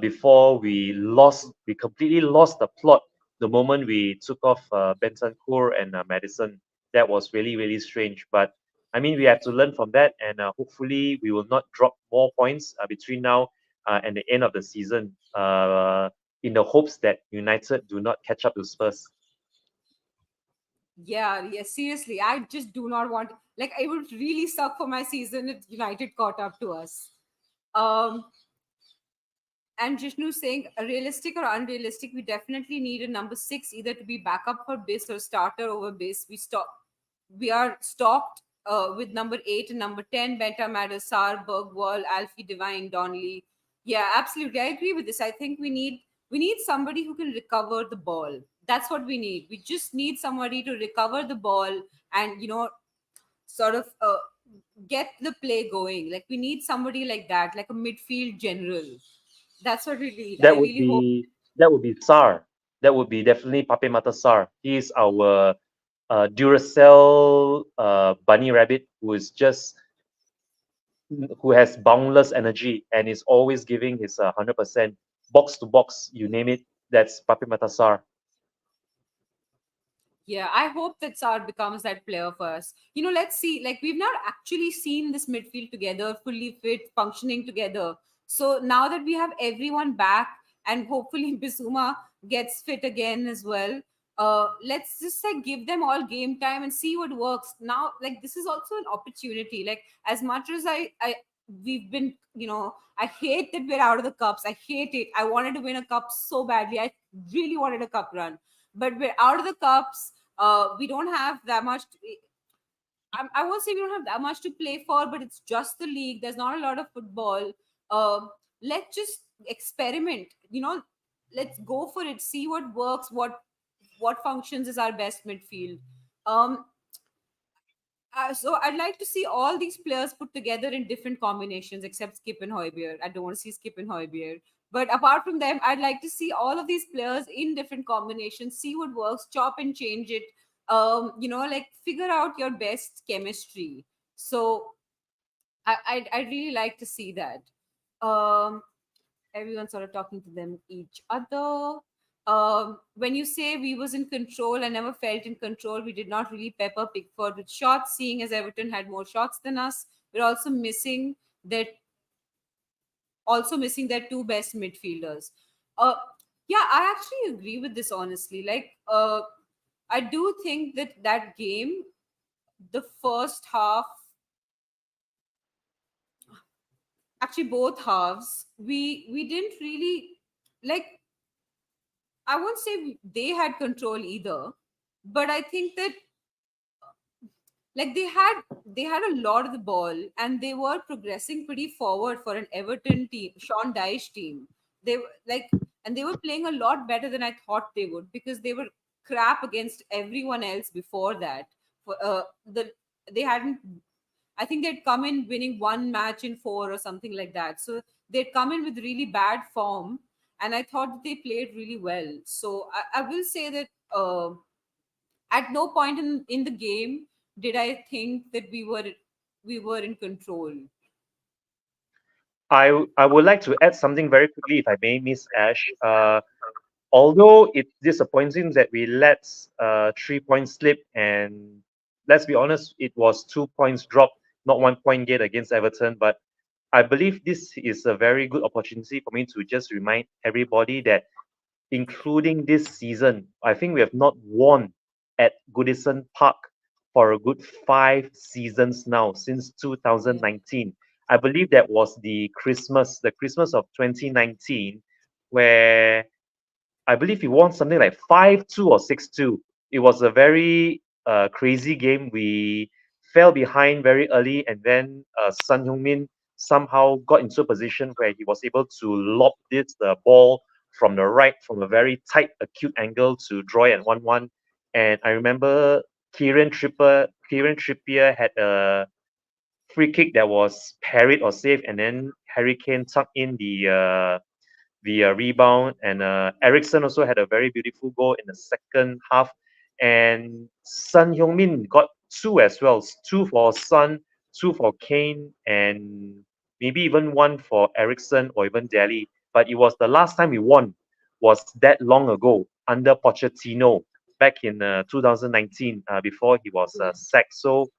before we completely lost the plot the moment we took off Bentancur and Madison. That was really, really strange. But I mean, we have to learn from that, and hopefully we will not drop more points between now and the end of the season in the hopes that United do not catch up to Spurs. Yeah, yeah, seriously. I just do not want, like, it would really suck for my season if United caught up to us. Um, and Jishnu saying realistic or unrealistic, we definitely need a number six either to be backup for Biss or starter over Biss. We are stocked with number eight and number 10, Benta Matter, Sar, Bergwall, Alfie Divine, Donnelly. Yeah, absolutely. I agree with this. I think we need somebody who can recover the ball. That's what we need. We just need somebody to recover the ball and sort of get the play going. Like we need somebody like that, like a midfield general. That's what we need. I That would really hope. be that would be Sar. That would be definitely Pape Mata Sar. He is our Duracell bunny rabbit who has boundless energy and is always giving his 100% box to box. You name it, that's Pape Mata Sar. Yeah, I hope that Sar becomes that player for us. Let's see. Like we've not actually seen this midfield together, fully fit, functioning together. So now that we have everyone back and hopefully Bisuma gets fit again as well, let's just like give them all game time and see what works. Now, like this is also an opportunity. Like as much as I we've been, I hate that we're out of the cups. I hate it. I wanted to win a cup so badly. I really wanted a cup run, but we're out of the cups. We don't have that much. I won't say we don't have that much to play for, but it's just the league. There's not a lot of football. Let's just experiment. Let's go for it. See what works. What functions is our best midfield. Um, so I'd like to see all these players put together in different combinations, except Skip and Hoybier. I don't want to see Skip and Hoybier. But apart from them, I'd like to see all of these players in different combinations, see what works, chop and change it. Like figure out your best chemistry. So I'd really like to see that. Um, Everyone sort of talking to them each other. When you say we was in control, I never felt in control. We did not really pepper Pickford with shots, seeing as Everton had more shots than us. We're that also missing their two best midfielders. Uh, yeah, I actually agree with this honestly. Like, I do think that game, the first half, actually both halves, we didn't really like. I won't say they had control either, but I think that like they had a lot of the ball and they were progressing pretty forward for an Everton team, Sean Dyche team. They were like, and they were playing a lot better than I thought they would because they were crap against everyone else before that. For they hadn't. I think they'd come in winning one match in four or something like that. So they'd come in with really bad form, and I thought that they played really well. So I will say that at no point in the game did I think that we were in control. I would like to add something very quickly, if I may, Miss Ash. Although it's disappointing that we let 3 points slip, and let's be honest, it was 2 points drop, not 1 point gain against Everton. But I believe this is a very good opportunity for me to just remind everybody that, including this season, I think we have not won at Goodison Park for a good 5 seasons now, since Yeah. 2019. I believe that was the Christmas of 2019, where I believe he won something like 5-2 or 6-2. It was a very crazy game. We fell behind very early, and then Sun Heung-min somehow got into a position where he was able to lob this the ball from the right from a very tight, acute angle to draw it at 1-1. And I remember Kieran Trippier had a free kick that was parried or saved, and then Harry Kane tucked in the rebound. And Ericsson also had a very beautiful goal in the second half. And Sun Heung-min got two as well, two for Sun, two for Kane, and maybe even one for Ericsson or even Delhi. But it was the last time we won was that long ago under Pochettino back in 2019 before he was Yeah. sacked. So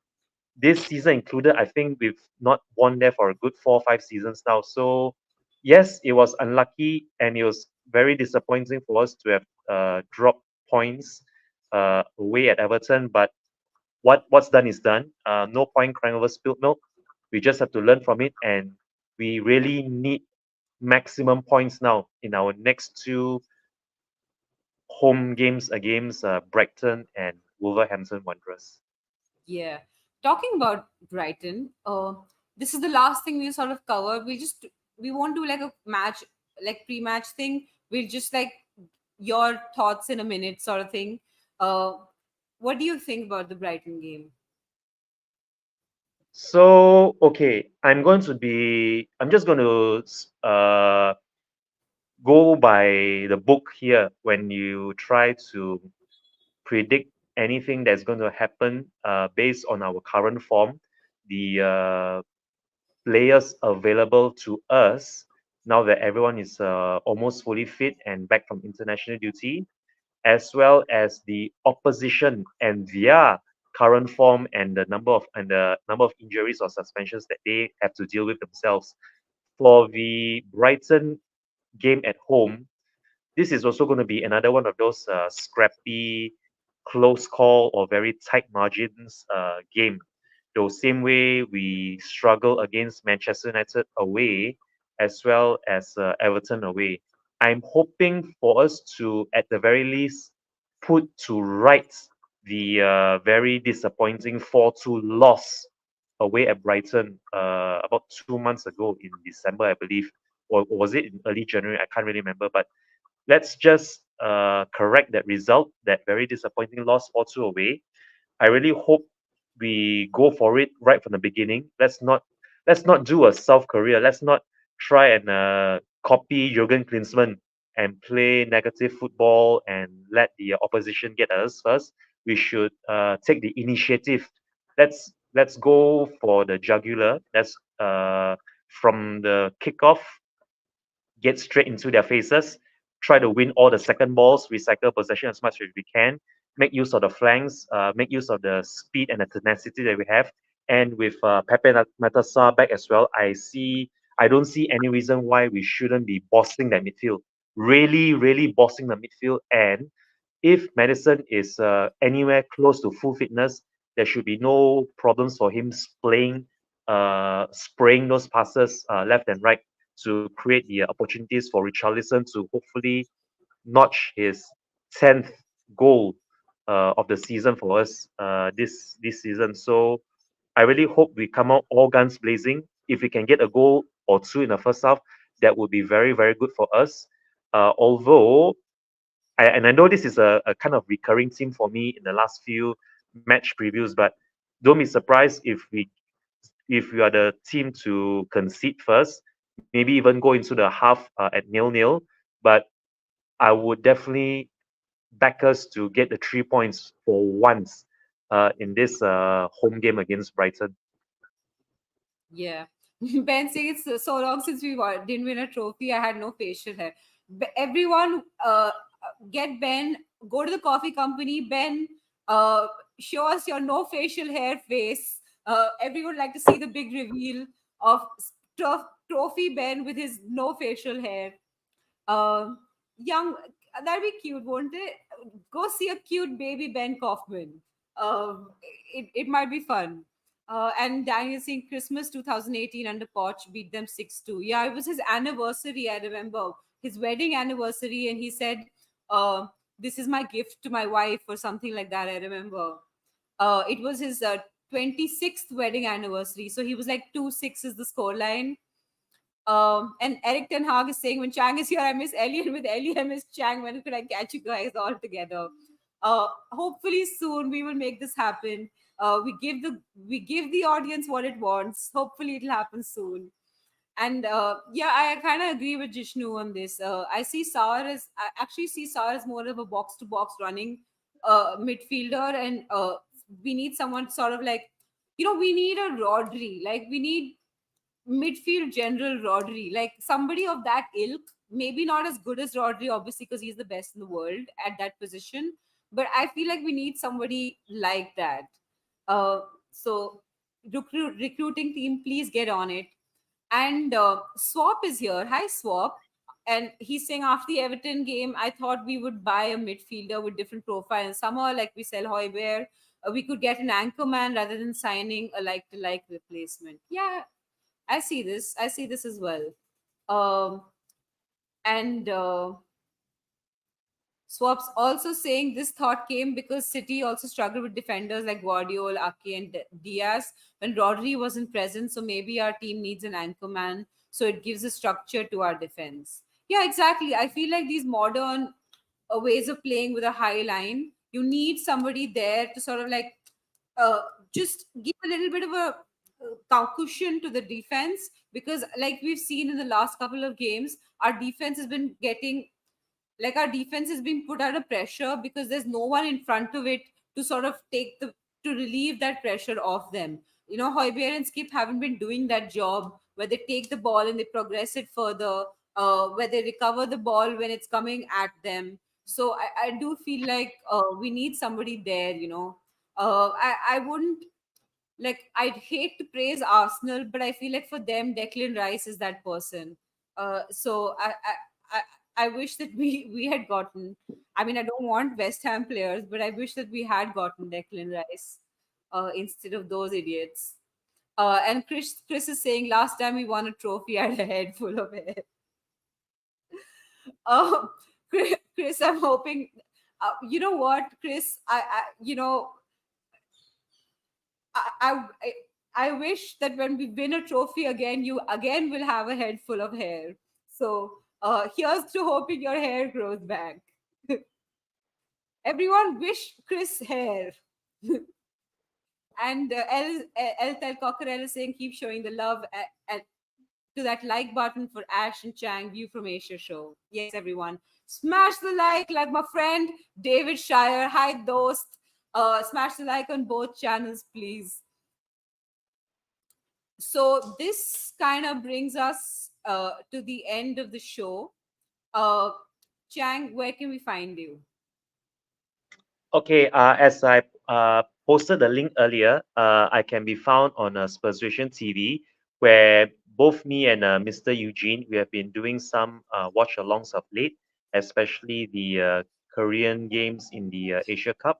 this season included, I think we've not won there for a good 4 or 5 seasons now. So yes, it was unlucky and it was very disappointing for us to have dropped points. away at Everton, but what's done is done. No point crying over spilled milk. We just have to learn from it, and we really need maximum points now in our next two home games against Brighton and Wolverhampton Wanderers. Yeah. Talking about Brighton, this is the last thing we sort of cover. We won't do like a match, like pre-match thing. We'll just like your thoughts in a minute sort of thing. Uh, what do you think about the Brighton game? So okay, I'm just going to go by the book here when you try to predict anything that's going to happen based on our current form, the players available to us now that everyone is almost fully fit and back from international duty, as well as the opposition and their current form and the number of injuries or suspensions that they have to deal with themselves. For the Brighton game at home, this is also going to be another one of those scrappy, close call or very tight margins game. The same way we struggle against Manchester United away as well as Everton away. I'm hoping for us to, at the very least, put to rights the very disappointing 4-2 loss away at Brighton about 2 months ago in December, I believe, or was it in early January? I can't really remember, but let's just correct that result, that very disappointing loss 4-2 away. I really hope we go for it right from the beginning. Let's not do a South Korea. Let's not try and copy Jurgen Klinsmann and play negative football and let the opposition get us first. We should take the initiative. Let's go for the jugular. Let's from the kickoff get straight into their faces, try to win all the second balls, recycle possession as much as we can, make use of the flanks, make use of the speed and the tenacity that we have. And with Pepe Matassa back as well, I don't see any reason why we shouldn't be bossing that midfield. Really, really bossing the midfield. And if Madison is anywhere close to full fitness, there should be no problems for him spraying those passes left and right to create the opportunities for Richarlison to hopefully notch his 10th goal of the season for us this season. So I really hope we come out all guns blazing. If we can get a goal or two in the first half, that would be very, very good for us. Although and I know this is a kind of recurring theme for me in the last few match previews, but don't be surprised if we are the team to concede first, maybe even go into the half at 0-0. But I would definitely back us to get the 3 points for once in this home game against Brighton. Yeah. Ben saying it's so long since didn't win a trophy. I had no facial hair. Everyone, get Ben, go to the coffee company. Ben, uh, show us your no facial hair face. Everyone would like to see the big reveal of Trophy Ben with his no facial hair. Um, Young, that'd be cute, won't it? Go see a cute baby Ben Kaufman. It might be fun. And Daniel saying Christmas 2018 under Poch beat them 6-2. Yeah, it was his anniversary. I remember his wedding anniversary, and he said, "This is my gift to my wife" or something like that. I remember. It was his 26th wedding anniversary, so he was like 2-6 is the scoreline. And Eric Ten Hag is saying, when Chang is here, I miss Ellie, and with Ellie, I miss Chang. When could I catch you guys all together? Hopefully soon we will make this happen. We give the audience what it wants. Hopefully it'll happen soon. And yeah, I kind of agree with Jishnu on this. I actually see Saar as more of a box to box running midfielder, and we need someone sort of like, we need a Rodri. Like we need midfield general Rodri, like somebody of that ilk. Maybe not as good as Rodri, obviously, because he's the best in the world at that position. But I feel like we need somebody like that. So, recruiting team, please get on it. And Swap is here. Hi, Swap. And he's saying after the Everton game, I thought we would buy a midfielder with different profiles. Somehow, like we sell Hoiberg, we could get an anchor man rather than signing a like-to-like replacement. Yeah, I see this. I see this as well. Um, and Swaps also saying this thought came because City also struggled with defenders like Guardiola, Ake, and Diaz when Rodri wasn't present. So maybe our team needs an anchor man. So it gives a structure to our defense. Yeah, exactly. I feel like these modern ways of playing with a high line, you need somebody there to sort of like uh, just give a little bit of a cushion to the defense, because like we've seen in the last couple of games, our defense has been getting like our defense is being put under pressure because there's no one in front of it to sort of take the to relieve that pressure off them. You know, Hoiberg and Skip haven't been doing that job where they take the ball and they progress it further, where they recover the ball when it's coming at them. So I do feel like we need somebody there, you know. I wouldn't like I'd hate to praise Arsenal, but I feel like for them, Declan Rice is that person. So I wish that we had gotten. I mean, I don't want West Ham players, but I wish that we had gotten Declan Rice instead of those idiots. And Chris is saying last time we won a trophy, I had a head full of hair. Uh, Chris, I'm hoping. You know what, Chris? I I wish that when we win a trophy again, you again will have a head full of hair. So here's to hoping your hair grows back. Everyone wish Chris hair. And El Tel Cockerel is saying keep showing the love to that like button for Ash and Chang View from Asia show. Yes, everyone. Smash the like my friend David Shire. Hi, Dost. Smash the like on both channels, please. So this kind of brings us to the end of the show. Chang, where can we find you? Okay, as I posted the link earlier, I can be found on Persuasion TV, where both me and Mr. Eugene, we have been doing some watch alongs of late, especially the Korean games in the Asia Cup.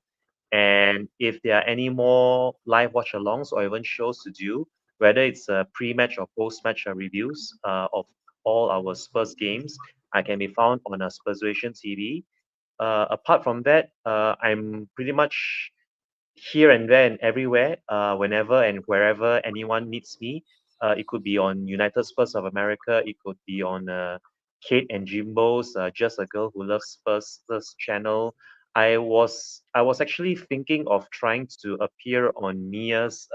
And if there are any more live watch alongs or even shows to do, whether it's pre-match or post-match reviews of all our Spurs games, I can be found on Persuasion TV. Apart from that, I'm pretty much here and there and everywhere, whenever and wherever anyone needs me. It could be on United Spurs of America. It could be on Kate and Jimbo's Just a Girl Who Loves Spurs channel. I was actually thinking of trying to appear on Mia's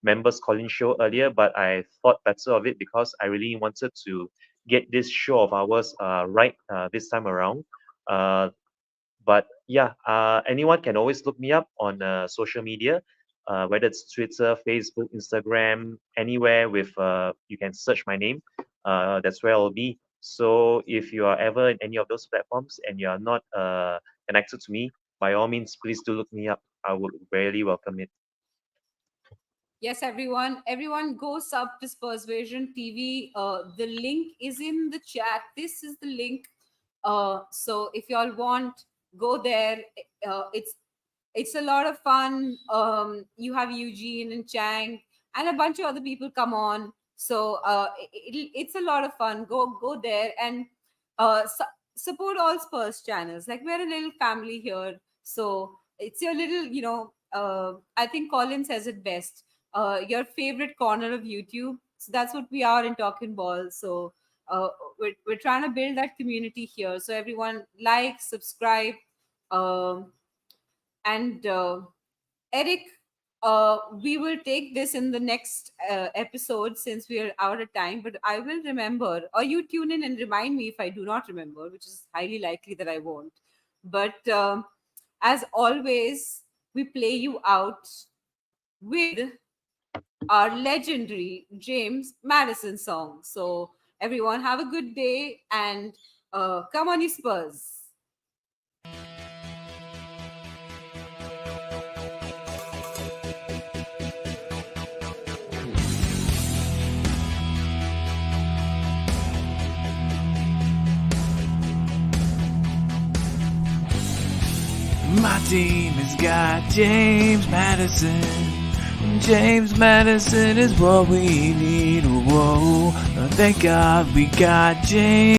members calling show earlier, but I thought better of it because I really wanted to get this show of ours right this time around. Uh, but yeah, anyone can always look me up on social media, whether it's Twitter, Facebook, Instagram, anywhere with you can search my name. That's where I'll be. So if you are ever in any of those platforms and you are not connected to me, by all means, please do look me up. I would really welcome it. Yes, everyone go sub to Persuasion TV. The link is in the chat. This is the link. So if y'all want, go there. It's a lot of fun. You have Eugene and Chang and a bunch of other people come on. So it's a lot of fun. Go there and support all Spurs channels. Like we're a little family here. So it's your little, I think Colin says it best. Your favorite corner of YouTube. So that's what we are in Talking Ball. So uh, we're trying to build that community here. So everyone like, subscribe, and Eric, we will take this in the next episode since we are out of time. But I will remember, or you tune in and remind me if I do not remember, which is highly likely that I won't. But as always, we play you out with our legendary James Madison song. So everyone, have a good day and come on, you Spurs. My team has got James Madison. James Madison is what we need. Whoa, thank God we got James.